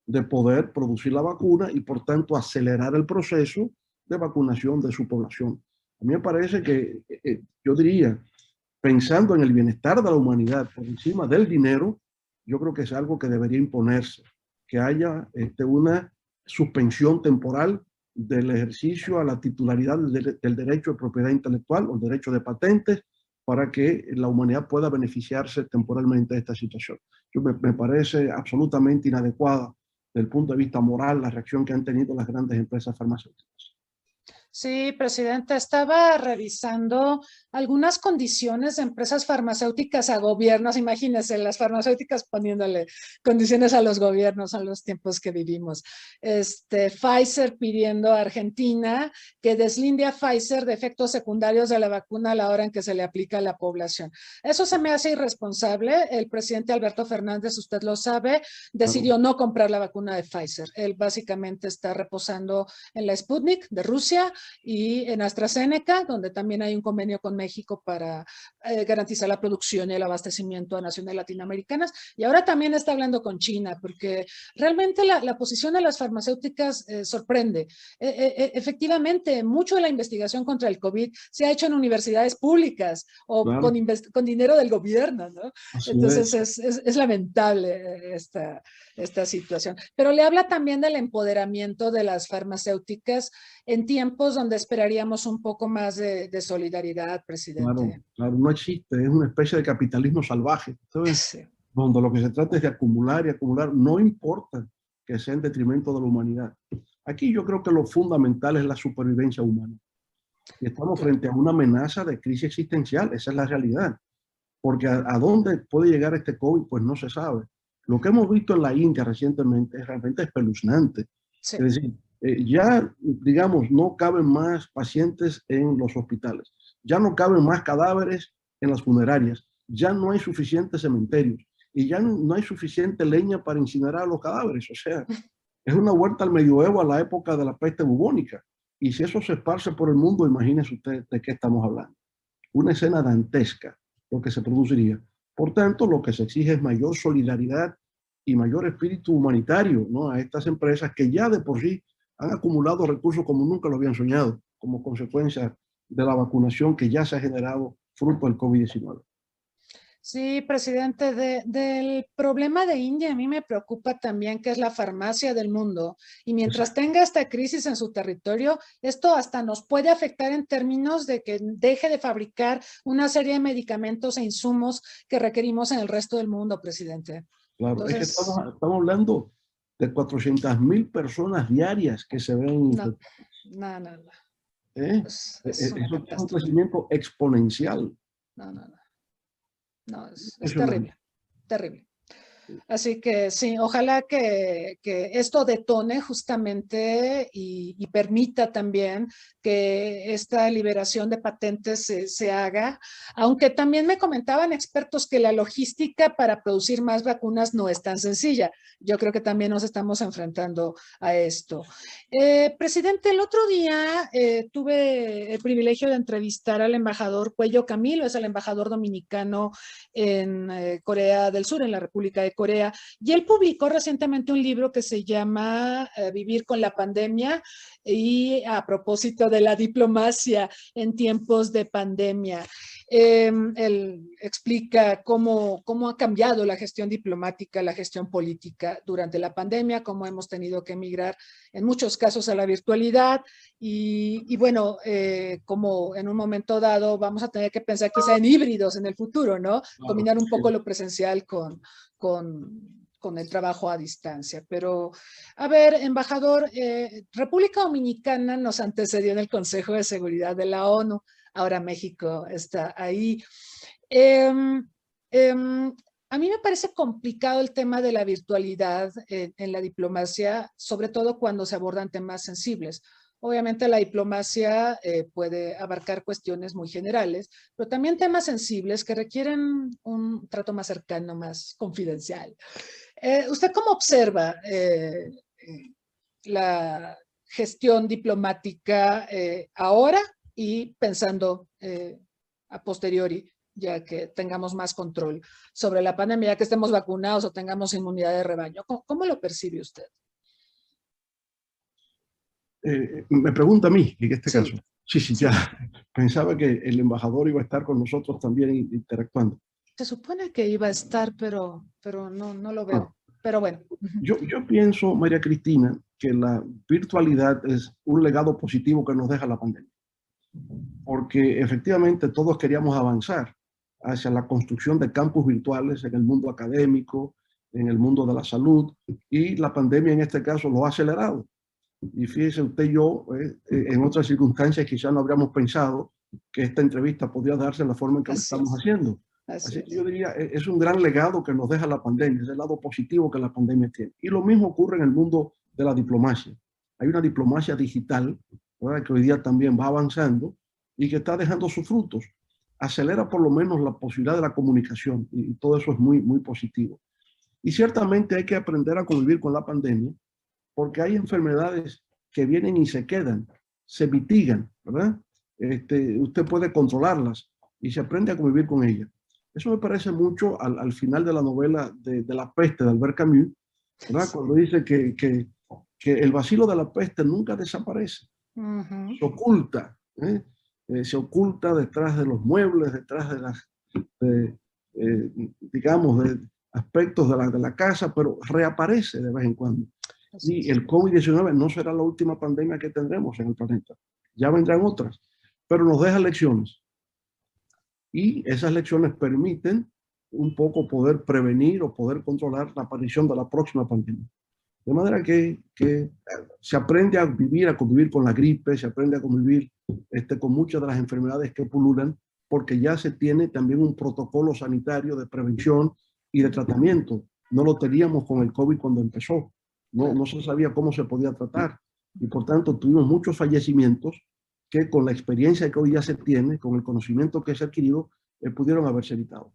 de poder producir la vacuna y por tanto acelerar el proceso de vacunación de su población. A mí me parece que, yo diría, pensando en el bienestar de la humanidad por encima del dinero, yo creo que es algo que debería imponerse, que haya una suspensión temporal del ejercicio a la titularidad del derecho de propiedad intelectual o el derecho de patentes para que la humanidad pueda beneficiarse temporalmente de esta situación. Me parece absolutamente inadecuada desde el punto de vista moral la reacción que han tenido las grandes empresas farmacéuticas. Sí, presidente, estaba revisando algunas condiciones de empresas farmacéuticas a gobiernos. Imagínense, las farmacéuticas poniéndole condiciones a los gobiernos en los tiempos que vivimos. Pfizer pidiendo a Argentina que deslinde a Pfizer de efectos secundarios de la vacuna a la hora en que se le aplica a la población. Eso se me hace irresponsable. El presidente Alberto Fernández, usted lo sabe, decidió no comprar la vacuna de Pfizer. Él básicamente está reposando en la Sputnik de Rusia y en AstraZeneca, donde también hay un convenio con México para garantizar la producción y el abastecimiento a naciones latinoamericanas. Y ahora también está hablando con China, porque realmente la posición de las farmacéuticas sorprende. Efectivamente, mucho de la investigación contra el COVID se ha hecho en universidades públicas o claro, con dinero del gobierno, ¿no? Entonces es lamentable esta situación. Pero le habla también del empoderamiento de las farmacéuticas en tiempos donde esperaríamos un poco más de solidaridad, presidente. Claro, no existe, es una especie de capitalismo salvaje, ¿sabes? Donde lo que se trata es de acumular y acumular, no importa que sea en detrimento de la humanidad. Aquí yo creo que lo fundamental es la supervivencia humana. Y estamos frente a una amenaza de crisis existencial, esa es la realidad. Porque a dónde puede llegar este COVID, pues no se sabe. Lo que hemos visto en la India recientemente es realmente espeluznante. Sí. Es decir, ya, digamos, no caben más pacientes en los hospitales, ya no caben más cadáveres en las funerarias, ya no hay suficientes cementerios y ya no hay suficiente leña para incinerar a los cadáveres. O sea, es una vuelta al medioevo, a la época de la peste bubónica. Y si eso se esparce por el mundo, imagínense usted de qué estamos hablando. Una escena dantesca lo que se produciría. Por tanto, lo que se exige es mayor solidaridad y mayor espíritu humanitario, ¿no?, a estas empresas que ya de por sí han acumulado recursos como nunca lo habían soñado, como consecuencia de la vacunación que ya se ha generado fruto del COVID-19. Sí, presidente, del problema de India a mí me preocupa también que es la farmacia del mundo y mientras tenga esta crisis en su territorio, esto hasta nos puede afectar en términos de que deje de fabricar una serie de medicamentos e insumos que requerimos en el resto del mundo, presidente. Claro, entonces, es que estamos hablando de 400,000 personas diarias que se ven. No. Es un crecimiento exponencial. No, es terrible, terrible. Así que sí, ojalá que esto detone justamente y permita también que esta liberación de patentes se haga, aunque también me comentaban expertos que la logística para producir más vacunas no es tan sencilla. Yo creo que también nos estamos enfrentando a esto. Presidente, el otro día tuve el privilegio de entrevistar al embajador Cuello Camilo, es el embajador dominicano en Corea del Sur, en la República de Corea, y él publicó recientemente un libro que se llama Vivir con la pandemia, y a propósito de la diplomacia en tiempos de pandemia. Él explica cómo ha cambiado la gestión diplomática, la gestión política durante la pandemia, cómo hemos tenido que emigrar en muchos casos a la virtualidad y bueno, como en un momento dado vamos a tener que pensar quizá en híbridos en el futuro, ¿no? Combinar un poco lo presencial con con el trabajo a distancia. Pero, a ver, embajador, República Dominicana nos antecedió en el Consejo de Seguridad de la ONU. Ahora México está ahí. A mí me parece complicado el tema de la virtualidad en la diplomacia, sobre todo cuando se abordan temas sensibles. Obviamente la diplomacia puede abarcar cuestiones muy generales, pero también temas sensibles que requieren un trato más cercano, más confidencial. ¿Usted cómo observa la gestión diplomática ahora y pensando a posteriori, ya que tengamos más control sobre la pandemia, ya que estemos vacunados o tengamos inmunidad de rebaño? ¿Cómo lo percibe usted? Me pregunta a mí, en este Sí, caso. Sí, sí. ya. Pensaba que el embajador iba a estar con nosotros también interactuando. Se supone que iba a estar, pero no lo Ah, veo. Pero bueno. yo pienso, María Cristina, que la virtualidad es un legado positivo que nos deja la pandemia. Porque efectivamente todos queríamos avanzar hacia la construcción de campus virtuales en el mundo académico, en el mundo de la salud, y la pandemia en este caso lo ha acelerado. Y fíjese usted y yo, en otras circunstancias quizás no habríamos pensado que esta entrevista podría darse en la forma en que lo Así estamos es. haciendo. Así Así que es. yo diría, es un gran legado que nos deja la pandemia, es el lado positivo que la pandemia tiene. Y lo mismo ocurre en el mundo de la diplomacia. Hay una diplomacia digital, ¿verdad?, que hoy día también va avanzando y que está dejando sus frutos. Acelera por lo menos la posibilidad de la comunicación y todo eso es muy, muy positivo. Y ciertamente hay que aprender a convivir con la pandemia porque hay enfermedades que vienen y se quedan, se mitigan, ¿verdad? Usted puede controlarlas y se aprende a convivir con ellas. Eso me parece mucho al final de la novela de La Peste de Albert Camus, ¿verdad? Sí. Cuando dice que el bacilo de la peste nunca desaparece, se oculta, se oculta detrás de los muebles, detrás de las, digamos, de aspectos de la casa, pero reaparece de vez en cuando. Así Y es. el COVID-19 no será la última pandemia que tendremos en el planeta. Ya vendrán otras, pero nos deja lecciones. Y esas lecciones permiten un poco poder prevenir o poder controlar la aparición de la próxima pandemia. De manera que se aprende a vivir, a convivir con la gripe, se aprende a convivir con muchas de las enfermedades que pululan, porque ya se tiene también un protocolo sanitario de prevención y de tratamiento. No lo teníamos con el COVID cuando empezó. No se sabía cómo se podía tratar. Y por tanto tuvimos muchos fallecimientos que con la experiencia que hoy ya se tiene, con el conocimiento que se ha adquirido, pudieron haberse evitado.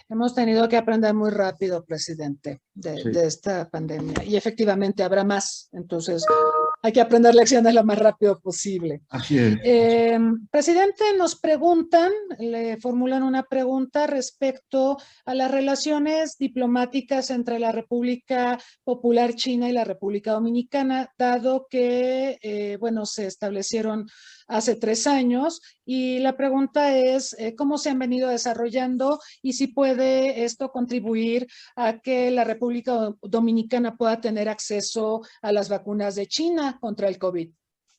Hemos tenido que aprender muy rápido, presidente, Sí. de esta pandemia. Y efectivamente habrá más. Entonces, hay que aprender lecciones lo más rápido posible. Así es. Presidente, nos preguntan, le formulan una pregunta respecto a las relaciones diplomáticas entre la República Popular China y la República Dominicana, dado que, bueno, se establecieron hace 3 años. Y la pregunta es, ¿cómo se han venido desarrollando y si puede esto contribuir a que la República Dominicana pueda tener acceso a las vacunas de China contra el COVID?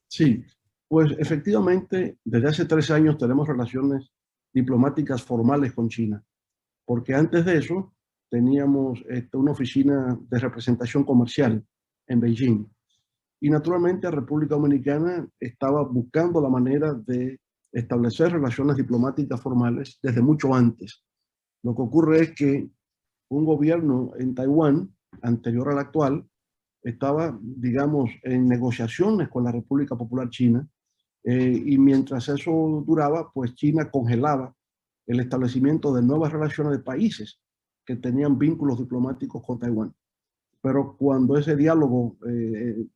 Sí, pues efectivamente, desde hace 3 años tenemos relaciones diplomáticas formales con China, porque antes de eso teníamos una oficina de representación comercial en Beijing. Y naturalmente la República Dominicana estaba buscando la manera de establecer relaciones diplomáticas formales desde mucho antes. Lo que ocurre es que un gobierno en Taiwán, anterior al actual, estaba, digamos, en negociaciones con la República Popular China, y mientras eso duraba, pues China congelaba el establecimiento de nuevas relaciones de países que tenían vínculos diplomáticos con Taiwán. Pero cuando ese diálogo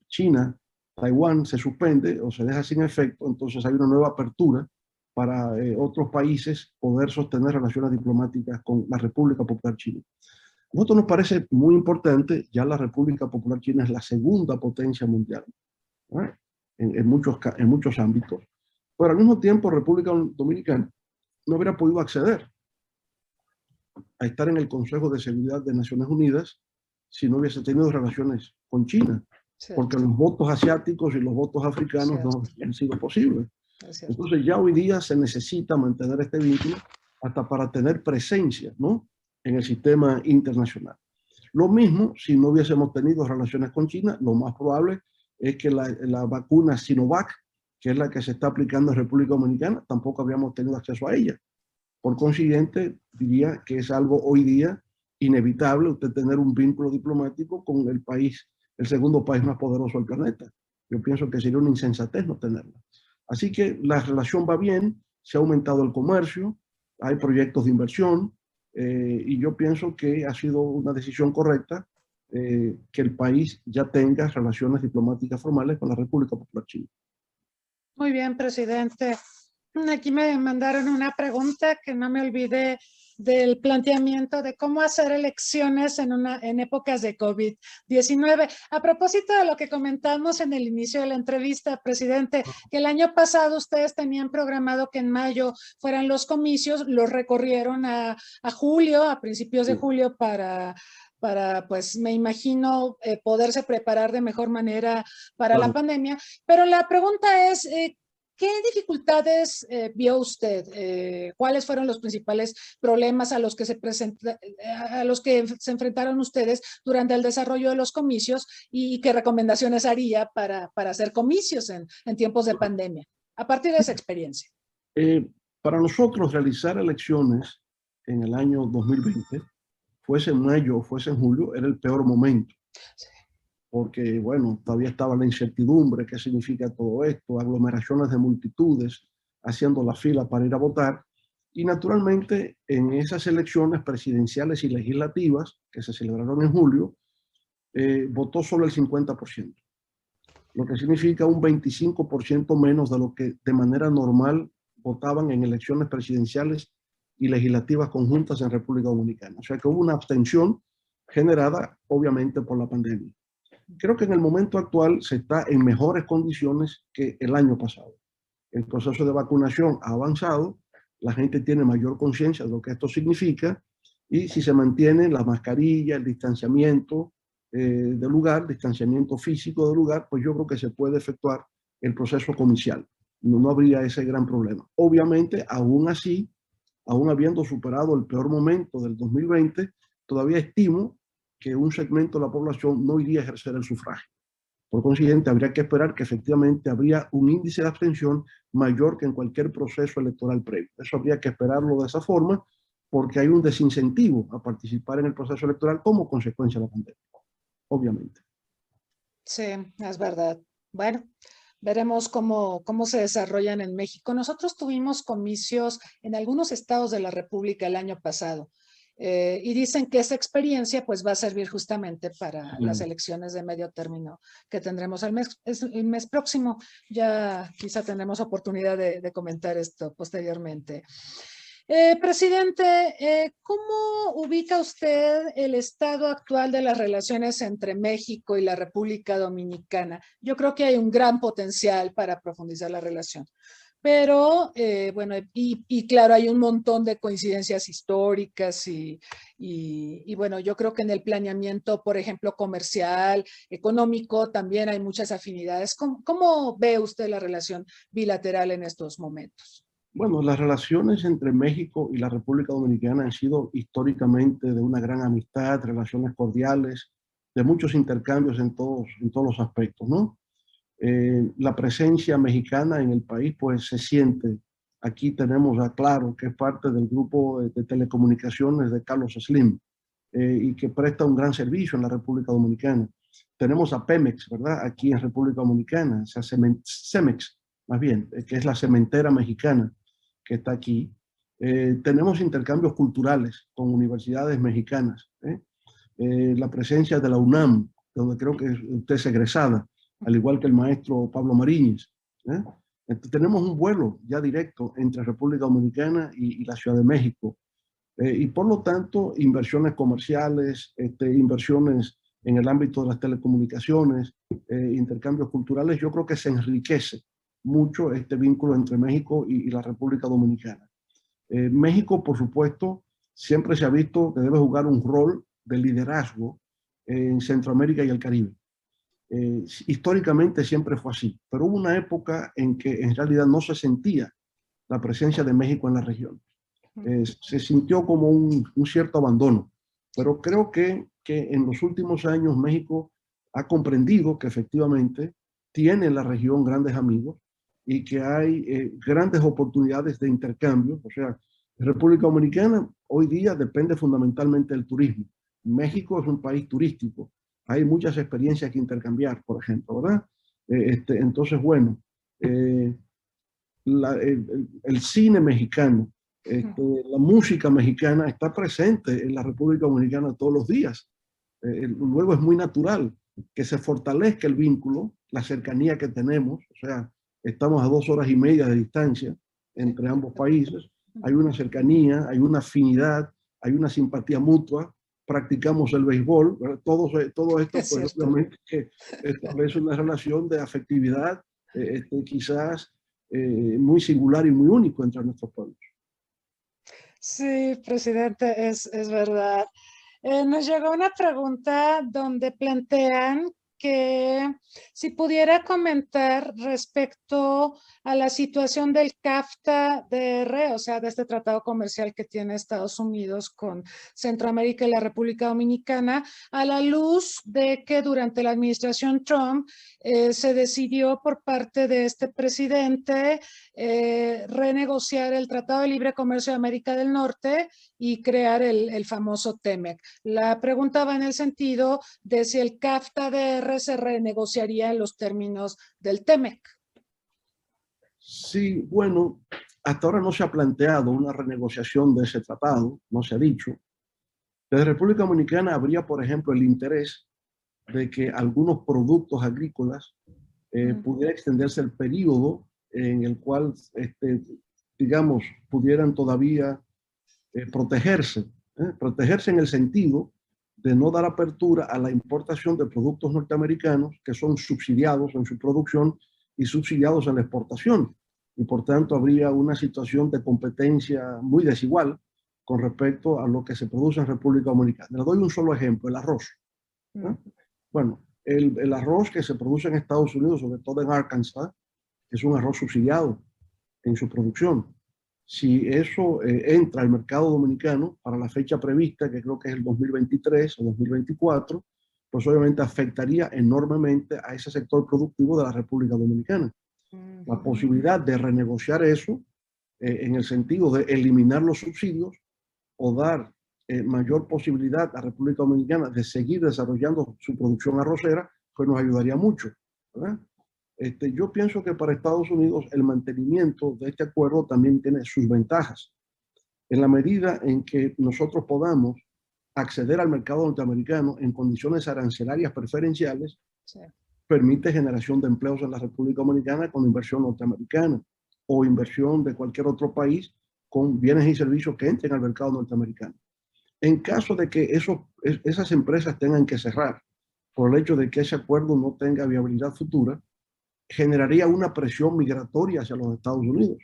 China-Taiwán se suspende o se deja sin efecto, entonces hay una nueva apertura para otros países poder sostener relaciones diplomáticas con la República Popular China. A nosotros nos parece muy importante, ya la República Popular China es la segunda potencia mundial, ¿eh?, en muchos ámbitos, pero al mismo tiempo República Dominicana no hubiera podido acceder a estar en el Consejo de Seguridad de Naciones Unidas si no hubiese tenido relaciones con China, porque los votos asiáticos y los votos africanos no han sido posibles. Entonces ya hoy día se necesita mantener este vínculo hasta para tener presencia, ¿no?, en el sistema internacional. Lo mismo, si no hubiésemos tenido relaciones con China, lo más probable es que la vacuna Sinovac, que es la que se está aplicando en República Dominicana, tampoco habríamos tenido acceso a ella. Por consiguiente, diría que es algo hoy día inevitable usted tener un vínculo diplomático con el país, el segundo país más poderoso del planeta. Yo pienso que sería una insensatez no tenerla. Así que la relación va bien, se ha aumentado el comercio, hay proyectos de inversión, y yo pienso que ha sido una decisión correcta que el país ya tenga relaciones diplomáticas formales con la República Popular China. Muy bien, presidente. Aquí me mandaron una pregunta que no me olvidé del planteamiento de cómo hacer elecciones en épocas de COVID-19. A propósito de lo que comentamos en el inicio de la entrevista, presidente, que el año pasado ustedes tenían programado que en mayo fueran los comicios, los recorrieron a julio, a principios de julio para pues me imagino poderse preparar de mejor manera para la pandemia. Pero la pregunta es, ¿qué dificultades vio usted? ¿Cuáles fueron los principales problemas a los que se enfrentaron ustedes durante el desarrollo de los comicios y qué recomendaciones haría para hacer comicios en tiempos de pandemia, a partir de esa experiencia? Para nosotros realizar elecciones en el año 2020, fuese en mayo o fuese en julio, era el peor momento. Sí. Porque, bueno, todavía estaba la incertidumbre, qué significa todo esto, aglomeraciones de multitudes haciendo la fila para ir a votar. Y naturalmente, en esas elecciones presidenciales y legislativas que se celebraron en julio, votó solo el 50%, lo que significa un 25% menos de lo que de manera normal votaban en elecciones presidenciales y legislativas conjuntas en República Dominicana. O sea que hubo una abstención generada, obviamente, por la pandemia. Creo que en el momento actual se está en mejores condiciones que el año pasado. El proceso de vacunación ha avanzado, la gente tiene mayor conciencia de lo que esto significa y si se mantiene la mascarilla, el distanciamiento del lugar, distanciamiento físico del lugar, pues yo creo que se puede efectuar el proceso comicial. No habría ese gran problema. Obviamente, aún así, aún habiendo superado el peor momento del 2020, todavía estimo que un segmento de la población no iría a ejercer el sufragio. Por consiguiente, habría que esperar que efectivamente habría un índice de abstención mayor que en cualquier proceso electoral previo. Eso habría que esperarlo de esa forma porque hay un desincentivo a participar en el proceso electoral como consecuencia de la pandemia, obviamente. Sí, es verdad. Bueno, veremos cómo se desarrollan en México. Nosotros tuvimos comicios en algunos estados de la República el año pasado. Y dicen que esa experiencia pues va a servir justamente para las elecciones de medio término que tendremos el mes próximo. Ya quizá tendremos oportunidad de comentar esto posteriormente. Presidente, ¿cómo ubica usted el estado actual de las relaciones entre México y la República Dominicana? Yo creo que hay un gran potencial para profundizar la relación. Pero, bueno, y claro, hay un montón de coincidencias históricas y bueno, yo creo que en el planeamiento, por ejemplo, comercial, económico, también hay muchas afinidades. ¿Cómo ve usted la relación bilateral en estos momentos? Bueno, las relaciones entre México y la República Dominicana han sido históricamente de una gran amistad, relaciones cordiales, de muchos intercambios en todos los aspectos, ¿no? La presencia mexicana en el país pues se siente. Aquí tenemos a Claro, que es parte del grupo de telecomunicaciones de Carlos Slim y que presta un gran servicio en la República Dominicana. Tenemos a Pemex, ¿verdad? Aquí en República Dominicana, o sea, Cemex, más bien, que es la cementera mexicana que está aquí. Tenemos intercambios culturales con universidades mexicanas. La presencia de la UNAM, donde creo que usted es egresada, al igual que el maestro Pablo Mariñez. Entonces, tenemos un vuelo ya directo entre República Dominicana y la Ciudad de México. Y por lo tanto, inversiones comerciales, inversiones en el ámbito de las telecomunicaciones, intercambios culturales, yo creo que se enriquece mucho este vínculo entre México y la República Dominicana. México, por supuesto, siempre se ha visto que debe jugar un rol de liderazgo en Centroamérica y el Caribe. Históricamente siempre fue así, pero hubo una época en que en realidad no se sentía la presencia de México en la región. Se sintió como un cierto abandono. Pero creo que en los últimos años México ha comprendido que efectivamente tiene en la región grandes amigos y que hay grandes oportunidades de intercambio. O sea, República Dominicana hoy día depende fundamentalmente del turismo. México es un país turístico. Hay muchas experiencias que intercambiar, por ejemplo, ¿verdad? Entonces, bueno, el cine mexicano, la música mexicana está presente en la República Dominicana todos los días. Luego es muy natural que se fortalezca el vínculo, la cercanía que tenemos, o sea, estamos a 2 horas y media de distancia entre ambos países, hay una cercanía, hay una afinidad, hay una simpatía mutua, practicamos el béisbol, todo esto pues obviamente que establece una relación de afectividad quizás muy singular y muy único entre nuestros pueblos. Sí, presidente, es verdad. Nos llegó una pregunta donde plantean que si pudiera comentar respecto a la situación del CAFTA-DR, o sea, de este tratado comercial que tiene Estados Unidos con Centroamérica y la República Dominicana, a la luz de que durante la administración Trump se decidió por parte de este presidente renegociar el Tratado de Libre Comercio de América del Norte y crear el famoso TEMEC. La pregunta va en el sentido de si el CAFTA-DR se renegociaría en los términos del TEMEC. Sí, bueno, hasta ahora no se ha planteado una renegociación de ese tratado, no se ha dicho. Desde República Dominicana habría, por ejemplo, el interés de que algunos productos agrícolas pudiera extenderse el periodo en el cual, digamos, pudieran todavía protegerse en el sentido de no dar apertura a la importación de productos norteamericanos que son subsidiados en su producción y subsidiados en la exportación. Y por tanto habría una situación de competencia muy desigual con respecto a lo que se produce en República Dominicana. Les doy un solo ejemplo, el arroz. Bueno, el arroz que se produce en Estados Unidos, sobre todo en Arkansas, es un arroz subsidiado en su producción. Si eso entra al mercado dominicano para la fecha prevista, que creo que es el 2023 o 2024, pues obviamente afectaría enormemente a ese sector productivo de la República Dominicana. La posibilidad de renegociar eso en el sentido de eliminar los subsidios o dar mayor posibilidad a la República Dominicana de seguir desarrollando su producción arrocera, pues nos ayudaría mucho, ¿verdad? Yo pienso que para Estados Unidos el mantenimiento de este acuerdo también tiene sus ventajas. En la medida en que nosotros podamos acceder al mercado norteamericano en condiciones arancelarias preferenciales, permite generación de empleos en la República Dominicana con inversión norteamericana o inversión de cualquier otro país con bienes y servicios que entren al mercado norteamericano. En caso de que esas empresas tengan que cerrar por el hecho de que ese acuerdo no tenga viabilidad futura, generaría una presión migratoria hacia los Estados Unidos,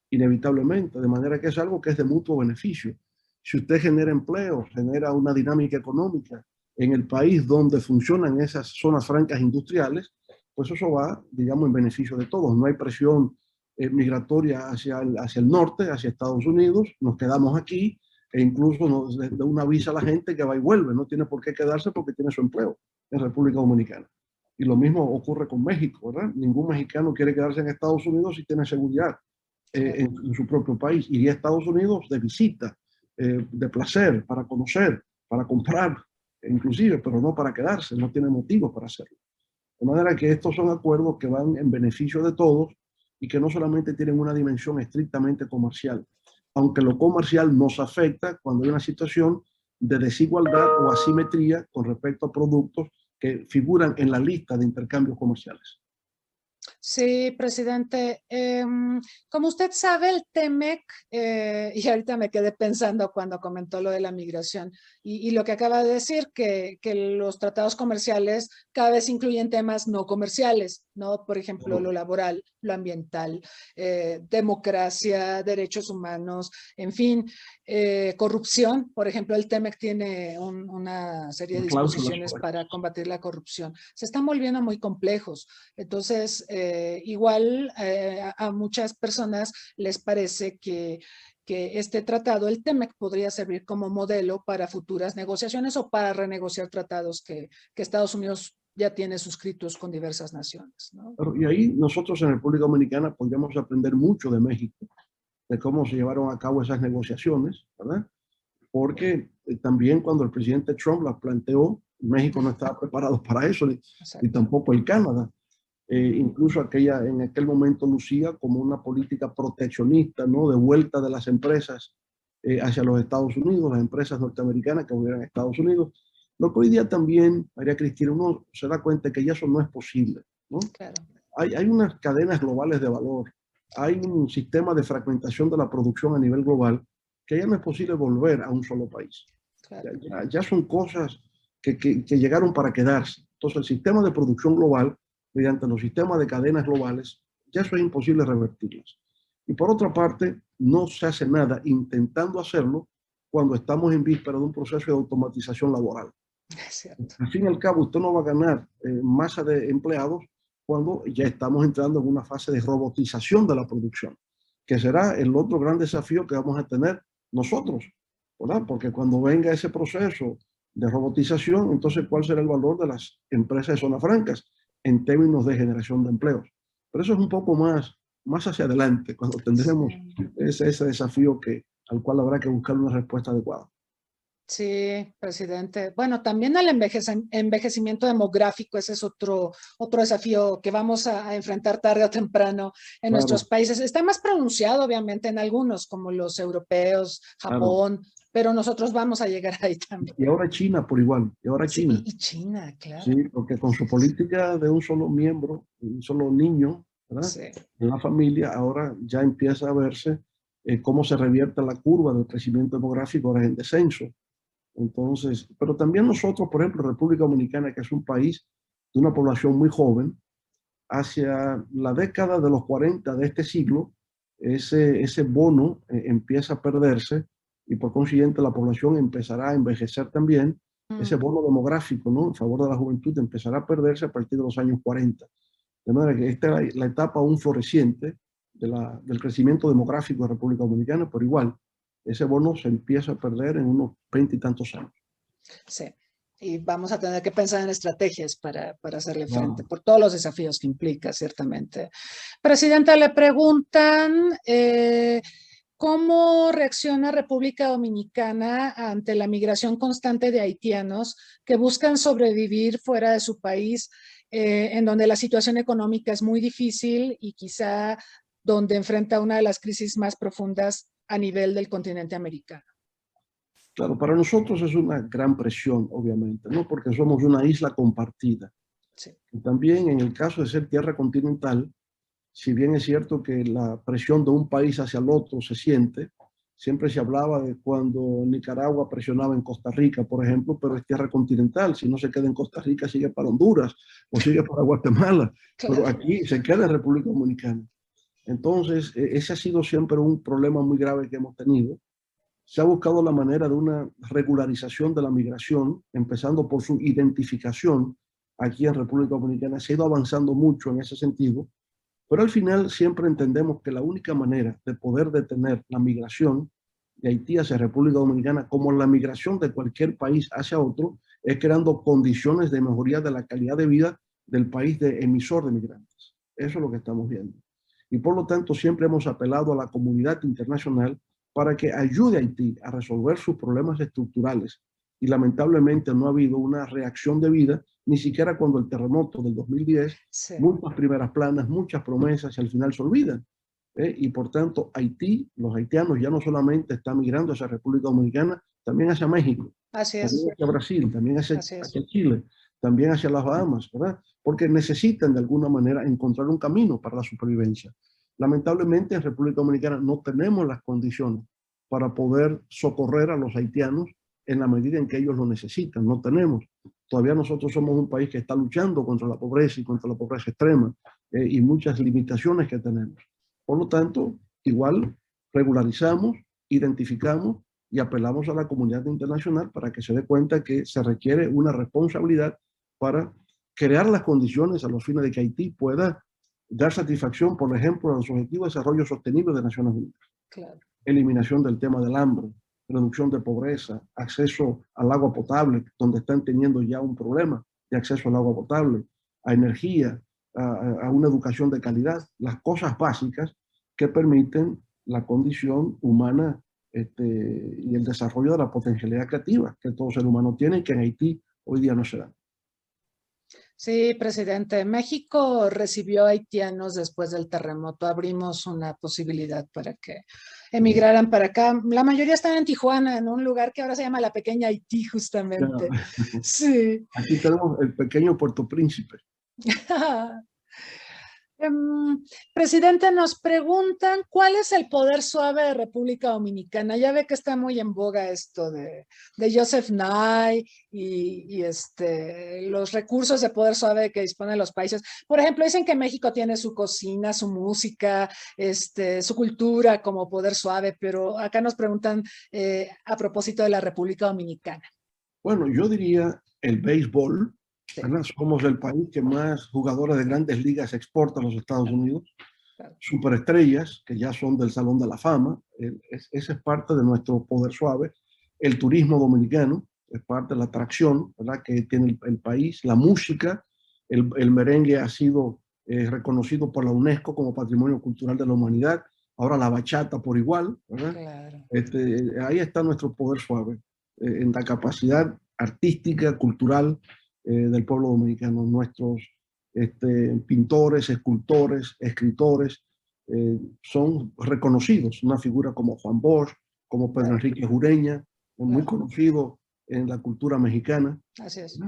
inevitablemente, de manera que es algo que es de mutuo beneficio. Si usted genera empleo, genera una dinámica económica en el país donde funcionan esas zonas francas industriales, pues eso va, digamos, en beneficio de todos. No hay presión migratoria hacia el norte, hacia Estados Unidos, nos quedamos aquí e incluso nos da una visa a la gente que va y vuelve, no tiene por qué quedarse porque tiene su empleo en República Dominicana. Y lo mismo ocurre con México, ¿verdad? Ningún mexicano quiere quedarse en Estados Unidos si tiene seguridad en su propio país. Iría a Estados Unidos de visita, de placer, para conocer, para comprar, inclusive, pero no para quedarse, no tiene motivos para hacerlo. De manera que estos son acuerdos que van en beneficio de todos y que no solamente tienen una dimensión estrictamente comercial, aunque lo comercial nos afecta cuando hay una situación de desigualdad o asimetría con respecto a productos que figuran en la lista de intercambios comerciales. Sí, presidente. Como usted sabe, el TEMEC, y ahorita me quedé pensando cuando comentó lo de la migración, y lo que acaba de decir, que los tratados comerciales cada vez incluyen temas no comerciales, ¿no? Por ejemplo, lo laboral, lo ambiental, democracia, derechos humanos, en fin, corrupción. Por ejemplo, el TEMEC tiene una serie de disposiciones para combatir la corrupción. Se están volviendo muy complejos. Entonces, igual a muchas personas les parece que que este tratado, el TEMEC, podría servir como modelo para futuras negociaciones o para renegociar tratados que Estados Unidos ya tiene suscritos con diversas naciones, ¿no? Y ahí nosotros en República Dominicana podríamos aprender mucho de México, de cómo se llevaron a cabo esas negociaciones, ¿verdad? Porque también cuando el presidente Trump las planteó, México no estaba preparado para eso, ni tampoco el Canadá. Incluso en aquel momento lucía como una política proteccionista, ¿no? De vuelta de las empresas hacia los Estados Unidos, las empresas norteamericanas que volvieran a Estados Unidos. Lo que hoy día también, María Cristina, uno se da cuenta que ya eso no es posible, ¿no? Claro. Hay unas cadenas globales de valor, hay un sistema de fragmentación de la producción a nivel global que ya no es posible volver a un solo país. Claro. Ya son cosas que llegaron para quedarse. Entonces, el sistema de producción global, mediante los sistemas de cadenas globales, ya eso es imposible revertirlas. Y por otra parte, no se hace nada intentando hacerlo cuando estamos en víspera de un proceso de automatización laboral. Es cierto. Al fin y al cabo, usted no va a ganar masa de empleados cuando ya estamos entrando en una fase de robotización de la producción, que será el otro gran desafío que vamos a tener nosotros, ¿verdad? Porque cuando venga ese proceso de robotización, entonces, ¿cuál será el valor de las empresas de zonas francas en términos de generación de empleos? Pero eso es un poco más hacia adelante, cuando tendremos ese desafío al cual habrá que buscar una respuesta adecuada. Sí, presidente. Bueno, también el envejecimiento demográfico, ese es otro desafío que vamos a enfrentar tarde o temprano en nuestros países. Está más pronunciado, obviamente, en algunos, como los europeos, Japón, pero nosotros vamos a llegar ahí también. Y ahora China por igual, China. Y China, claro. Sí, porque con su política de un solo miembro, un solo niño, ¿verdad? Sí. En la familia, ahora ya empieza a verse cómo se revierte la curva del crecimiento demográfico, ahora es en descenso. Entonces, pero también nosotros, por ejemplo, República Dominicana, que es un país de una población muy joven, hacia la década de los 40 de este siglo, ese bono empieza a perderse y por consiguiente la población empezará a envejecer también. Ese bono demográfico, ¿no?, en favor de la juventud empezará a perderse a partir de los años 40. De manera que esta es la etapa aún floreciente del crecimiento demográfico de República Dominicana, pero igual, ese bono se empieza a perder en unos 20 y tantos años. Sí, y vamos a tener que pensar en estrategias para hacerle frente, por todos los desafíos que implica, ciertamente. Presidenta, le preguntan ¿cómo reacciona República Dominicana ante la migración constante de haitianos que buscan sobrevivir fuera de su país, en donde la situación económica es muy difícil y quizá donde enfrenta una de las crisis más profundas a nivel del continente americano? Claro, para nosotros es una gran presión, obviamente, ¿no? Porque somos una isla compartida. Sí. Y también en el caso de ser tierra continental, si bien es cierto que la presión de un país hacia el otro se siente, siempre se hablaba de cuando Nicaragua presionaba en Costa Rica, por ejemplo, pero es tierra continental. Si no se queda en Costa Rica, sigue para Honduras o sigue para Guatemala. Claro. Pero aquí se queda en República Dominicana. Entonces, ese ha sido siempre un problema muy grave que hemos tenido. Se ha buscado la manera de una regularización de la migración, empezando por su identificación aquí en República Dominicana. Se ha ido avanzando mucho en ese sentido, pero al final siempre entendemos que la única manera de poder detener la migración de Haití hacia República Dominicana, como la migración de cualquier país hacia otro, es creando condiciones de mejoría de la calidad de vida del país de emisor de migrantes. Eso es lo que estamos viendo. Y por lo tanto siempre hemos apelado a la comunidad internacional para que ayude a Haití a resolver sus problemas estructurales. Y lamentablemente no ha habido una reacción debida, ni siquiera cuando el terremoto del 2010, muchas primeras planas, muchas promesas y al final se olvidan. Y por tanto Haití, los haitianos ya no solamente están migrando hacia República Dominicana, también hacia México, también hacia Brasil, también hacia Chile, también hacia las Bahamas, ¿verdad? Porque necesitan de alguna manera encontrar un camino para la supervivencia. Lamentablemente en República Dominicana no tenemos las condiciones para poder socorrer a los haitianos en la medida en que ellos lo necesitan. No tenemos. Todavía nosotros somos un país que está luchando contra la pobreza y contra la pobreza extrema y muchas limitaciones que tenemos. Por lo tanto, igual regularizamos, identificamos y apelamos a la comunidad internacional para que se dé cuenta que se requiere una responsabilidad para crear las condiciones a los fines de que Haití pueda dar satisfacción, por ejemplo, a los objetivos de desarrollo sostenible de Naciones Unidas. Claro. eliminación del tema del hambre, reducción de pobreza, acceso al agua potable, donde están teniendo ya un problema de acceso al agua potable, a energía, a una educación de calidad, las cosas básicas que permiten la condición humana y el desarrollo de la potencialidad creativa que todo ser humano tiene y que en Haití hoy día no se da. Sí, presidente. México recibió haitianos después del terremoto. Abrimos una posibilidad para que emigraran para acá. La mayoría están en Tijuana, en un lugar que ahora se llama la Pequeña Haití, justamente. Sí. Aquí tenemos el pequeño Puerto Príncipe. Presidente, nos preguntan cuál es el poder suave de República Dominicana. Ya ve que está muy en boga esto de Joseph Nye y los recursos de poder suave que disponen los países. Por ejemplo, dicen que México tiene su cocina, su música, su cultura como poder suave, pero acá nos preguntan a propósito de la República Dominicana. Bueno, yo diría el béisbol. ¿Verdad? Somos el país que más jugadores de grandes ligas exporta a los Estados Unidos. Superestrellas, que ya son del Salón de la Fama. Esa es parte de nuestro poder suave. El turismo dominicano es parte de la atracción, ¿verdad?, que tiene el país. La música, el merengue ha sido reconocido por la UNESCO como Patrimonio Cultural de la Humanidad. Ahora la bachata por igual, ¿verdad? Claro. Ahí está nuestro poder suave, en la capacidad artística, cultural, del pueblo dominicano. Nuestros pintores, escultores, escritores son reconocidos. Una figura como Juan Bosch, como Pedro Enrique Jureña, muy conocido en la cultura mexicana. Así es.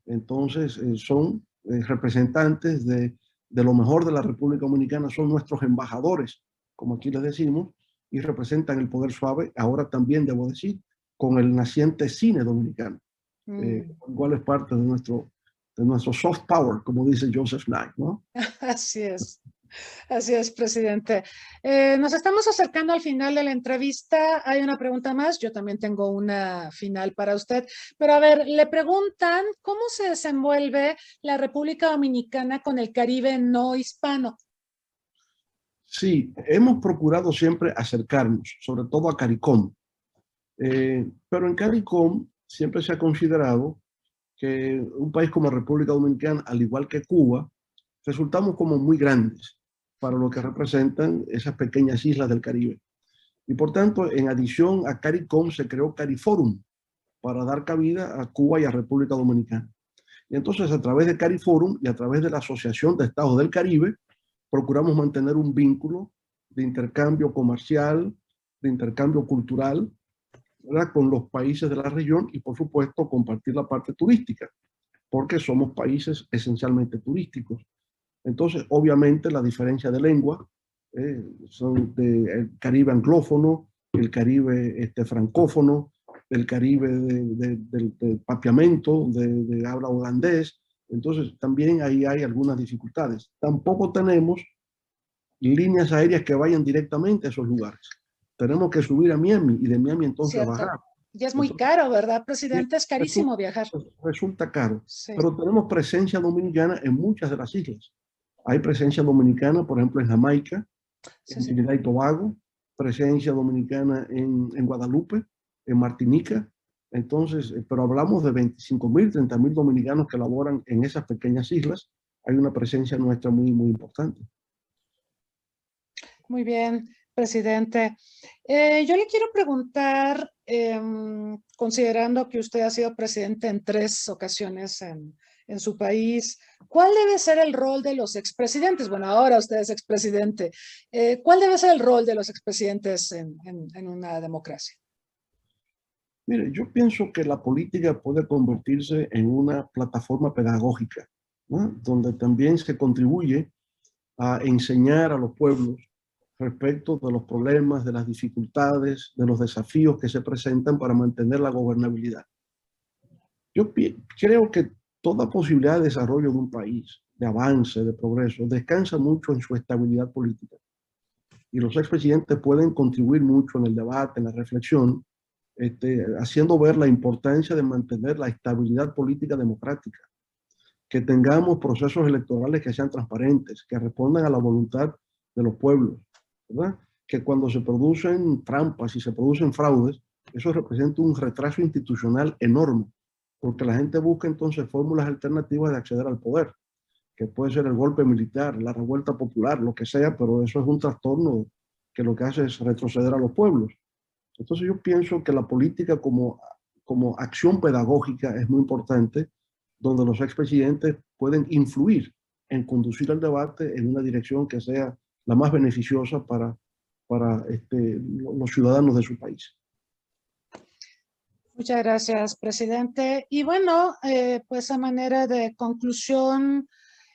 Entonces, son representantes de lo mejor de la República Dominicana, son nuestros embajadores, como aquí les decimos, y representan el poder suave, ahora también, debo decir, con el naciente cine dominicano. Igual es parte de nuestro soft power, como dice Joseph Nye, ¿no? Así es, presidente. Nos estamos acercando al final de la entrevista. Hay una pregunta más. Yo también tengo una final para usted. Pero a ver, le preguntan cómo se desenvuelve la República Dominicana con el Caribe no hispano. Sí, hemos procurado siempre acercarnos, sobre todo a CARICOM. Pero en CARICOM siempre se ha considerado que un país como República Dominicana, al igual que Cuba, resultamos como muy grandes para lo que representan esas pequeñas islas del Caribe. Y por tanto, en adición a CARICOM, se creó CARIFORUM para dar cabida a Cuba y a República Dominicana. Y entonces, a través de CARIFORUM y a través de la Asociación de Estados del Caribe, procuramos mantener un vínculo de intercambio comercial, de intercambio cultural, ¿verdad?, con los países de la región y, por supuesto, compartir la parte turística, porque somos países esencialmente turísticos. Entonces, obviamente, la diferencia de lengua son el Caribe anglófono, el Caribe francófono, el Caribe del papiamento, de habla holandés. Entonces, también ahí hay algunas dificultades. Tampoco tenemos líneas aéreas que vayan directamente a esos lugares. Tenemos que subir a Miami y de Miami entonces bajar. Y es muy caro, ¿verdad, presidente? Es carísimo viajar. Resulta caro. Sí. Pero tenemos presencia dominicana en muchas de las islas. Hay presencia dominicana, por ejemplo, en Jamaica, en Trinidad y Tobago, presencia dominicana en Guadalupe, en Martinica. Entonces, pero hablamos de 25.000, 30.000 dominicanos que laboran en esas pequeñas islas. Hay una presencia nuestra muy, muy importante. Muy bien, presidente. Yo le quiero preguntar, considerando que usted ha sido presidente en 3 ocasiones en su país, ¿cuál debe ser el rol de los expresidentes? Bueno, ahora usted es expresidente. ¿Cuál debe ser el rol de los expresidentes en una democracia? Mire, yo pienso que la política puede convertirse en una plataforma pedagógica, ¿no?, donde también se contribuye a enseñar a los pueblos respecto de los problemas, de las dificultades, de los desafíos que se presentan para mantener la gobernabilidad. Yo creo que toda posibilidad de desarrollo de un país, de avance, de progreso, descansa mucho en su estabilidad política. Y los expresidentes pueden contribuir mucho en el debate, en la reflexión, haciendo ver la importancia de mantener la estabilidad política democrática, que tengamos procesos electorales que sean transparentes, que respondan a la voluntad de los pueblos, ¿verdad?, que cuando se producen trampas y se producen fraudes, eso representa un retraso institucional enorme, porque la gente busca entonces fórmulas alternativas de acceder al poder, que puede ser el golpe militar, la revuelta popular, lo que sea, pero eso es un trastorno que lo que hace es retroceder a los pueblos. Entonces yo pienso que la política como acción pedagógica es muy importante, donde los expresidentes pueden influir en conducir el debate en una dirección que sea la más beneficiosa para los ciudadanos de su país. Muchas gracias, presidente. Y bueno, pues a manera de conclusión,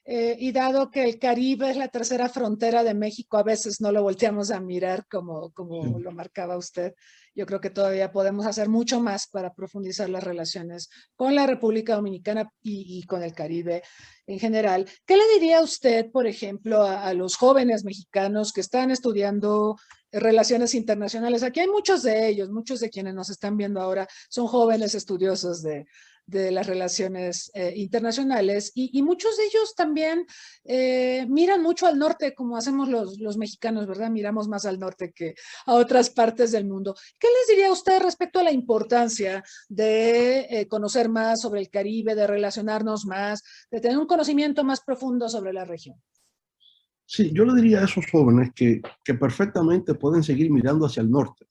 y dado que el Caribe es la tercera frontera de México, a veces no lo volteamos a mirar como Sí. lo marcaba usted. Yo creo que todavía podemos hacer mucho más para profundizar las relaciones con la República Dominicana y con el Caribe en general. ¿Qué le diría usted, por ejemplo, a los jóvenes mexicanos que están estudiando relaciones internacionales? Aquí hay muchos de ellos, muchos de quienes nos están viendo ahora son jóvenes estudiosos de las relaciones internacionales y muchos de ellos también miran mucho al norte como hacemos los mexicanos, ¿verdad? Miramos más al norte que a otras partes del mundo. ¿Qué les diría a usted respecto a la importancia de conocer más sobre el Caribe, de relacionarnos más, de tener un conocimiento más profundo sobre la región? Sí, yo le diría a esos jóvenes que perfectamente pueden seguir mirando hacia el norte,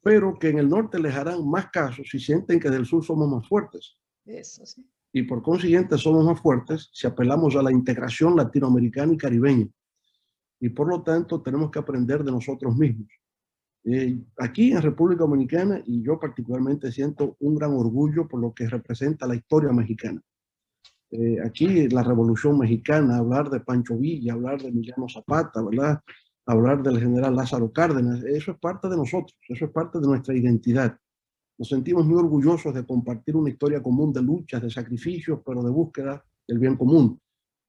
pero que en el norte les harán más caso si sienten que del sur somos más fuertes. Eso sí. Y por consiguiente somos más fuertes si apelamos a la integración latinoamericana y caribeña. Y por lo tanto tenemos que aprender de nosotros mismos. Aquí en República Dominicana, y yo particularmente siento un gran orgullo por lo que representa la historia mexicana. Aquí la Revolución Mexicana, hablar de Pancho Villa, hablar de Emiliano Zapata, ¿verdad? Hablar del general Lázaro Cárdenas, eso es parte de nosotros, eso es parte de nuestra identidad. Nos sentimos muy orgullosos de compartir una historia común de luchas, de sacrificios, pero de búsqueda del bien común.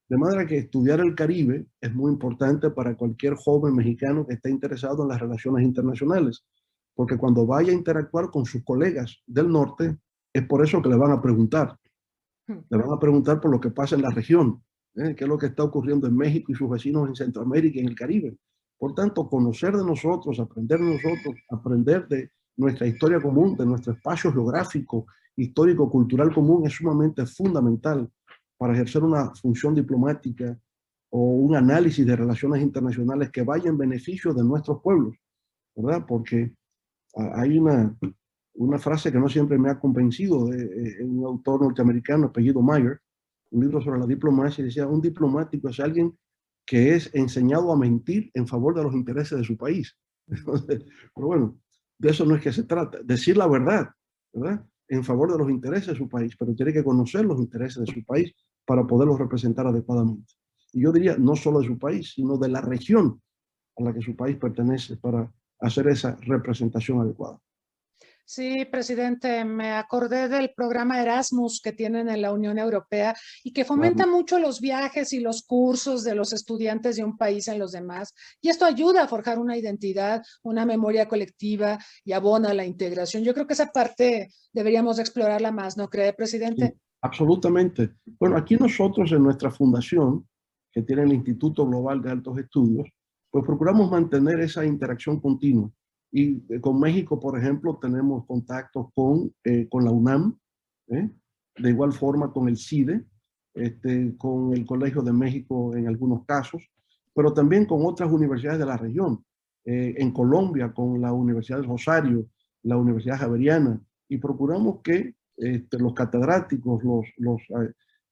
De manera que estudiar el Caribe es muy importante para cualquier joven mexicano que esté interesado en las relaciones internacionales, porque cuando vaya a interactuar con sus colegas del norte, es por eso que le van a preguntar. Le van a preguntar por lo que pasa en la región, qué es lo que está ocurriendo en México y sus vecinos en Centroamérica y en el Caribe. Por tanto, conocer de nosotros, aprender de nuestra historia común, de nuestro espacio geográfico, histórico, cultural común, es sumamente fundamental para ejercer una función diplomática o un análisis de relaciones internacionales que vaya en beneficio de nuestros pueblos, ¿verdad? Porque hay una frase que no siempre me ha convencido de un autor norteamericano, apellido Meyer, un libro sobre la diplomacia, y decía, un diplomático es alguien que es enseñado a mentir en favor de los intereses de su país. Entonces, pero bueno, de eso no es que se trata, decir la verdad, ¿verdad? En favor de los intereses de su país, pero tiene que conocer los intereses de su país para poderlos representar adecuadamente. Y yo diría, no solo de su país, sino de la región a la que su país pertenece para hacer esa representación adecuada. Sí, presidente, me acordé del programa Erasmus que tienen en la Unión Europea y que fomenta mucho los viajes y los cursos de los estudiantes de un país en los demás. Y esto ayuda a forjar una identidad, una memoria colectiva y abona la integración. Yo creo que esa parte deberíamos explorarla más, ¿no cree, presidente? Sí, absolutamente. Bueno, aquí nosotros en nuestra fundación, que tiene el Instituto Global de Altos Estudios, pues procuramos mantener esa interacción continua. Y con México, por ejemplo, tenemos contactos con la UNAM, de igual forma con el CIDE, con el Colegio de México en algunos casos, pero también con otras universidades de la región. En Colombia, con la Universidad de Rosario, la Universidad Javeriana, y procuramos que los catedráticos, los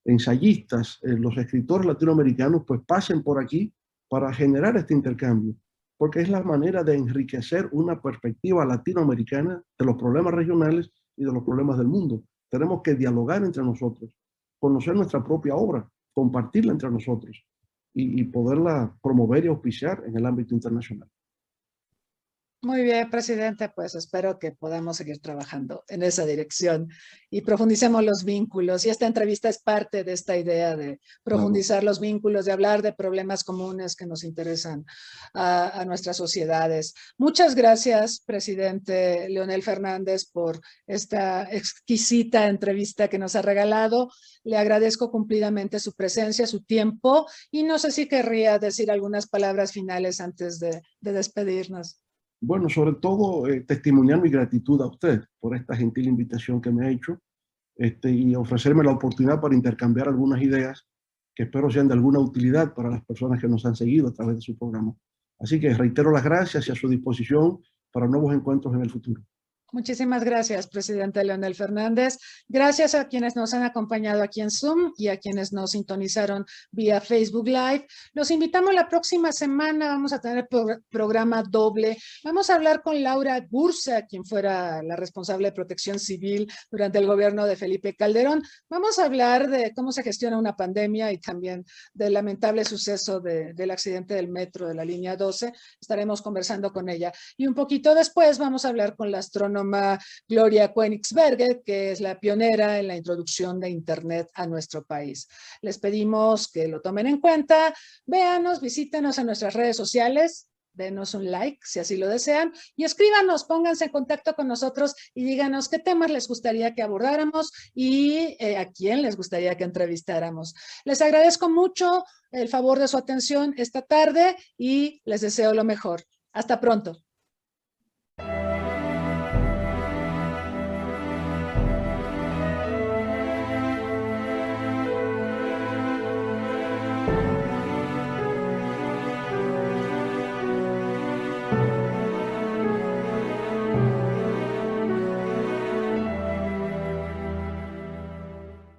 ensayistas, los escritores latinoamericanos, pues pasen por aquí para generar este intercambio, porque es la manera de enriquecer una perspectiva latinoamericana de los problemas regionales y de los problemas del mundo. Tenemos que dialogar entre nosotros, conocer nuestra propia obra, compartirla entre nosotros y poderla promover y auspiciar en el ámbito internacional. Muy bien, presidente, pues espero que podamos seguir trabajando en esa dirección y profundicemos los vínculos. Y esta entrevista es parte de esta idea de profundizar los vínculos, de hablar de problemas comunes que nos interesan a nuestras sociedades. Muchas gracias, presidente Leonel Fernández, por esta exquisita entrevista que nos ha regalado. Le agradezco cumplidamente su presencia, su tiempo, y no sé si querría decir algunas palabras finales antes de despedirnos. Bueno, sobre todo testimoniar mi gratitud a usted por esta gentil invitación que me ha hecho y ofrecerme la oportunidad para intercambiar algunas ideas que espero sean de alguna utilidad para las personas que nos han seguido a través de su programa. Así que reitero las gracias y a su disposición para nuevos encuentros en el futuro. Muchísimas gracias, presidente Leonel Fernández. Gracias a quienes nos han acompañado aquí en Zoom y a quienes nos sintonizaron vía Facebook Live. Los invitamos la próxima semana, vamos a tener programa doble. Vamos a hablar con Laura Gursa, quien fuera la responsable de Protección Civil durante el gobierno de Felipe Calderón. Vamos a hablar de cómo se gestiona una pandemia y también del lamentable suceso del accidente del metro de la línea 12. Estaremos conversando con ella. Y un poquito después vamos a hablar con la astrónoma Gloria Koenigsberger, que es la pionera en la introducción de Internet a nuestro país. Les pedimos que lo tomen en cuenta, véanos, visítenos en nuestras redes sociales, denos un like si así lo desean y escríbanos, pónganse en contacto con nosotros y díganos qué temas les gustaría que abordáramos y a quién les gustaría que entrevistáramos. Les agradezco mucho el favor de su atención esta tarde y les deseo lo mejor. Hasta pronto.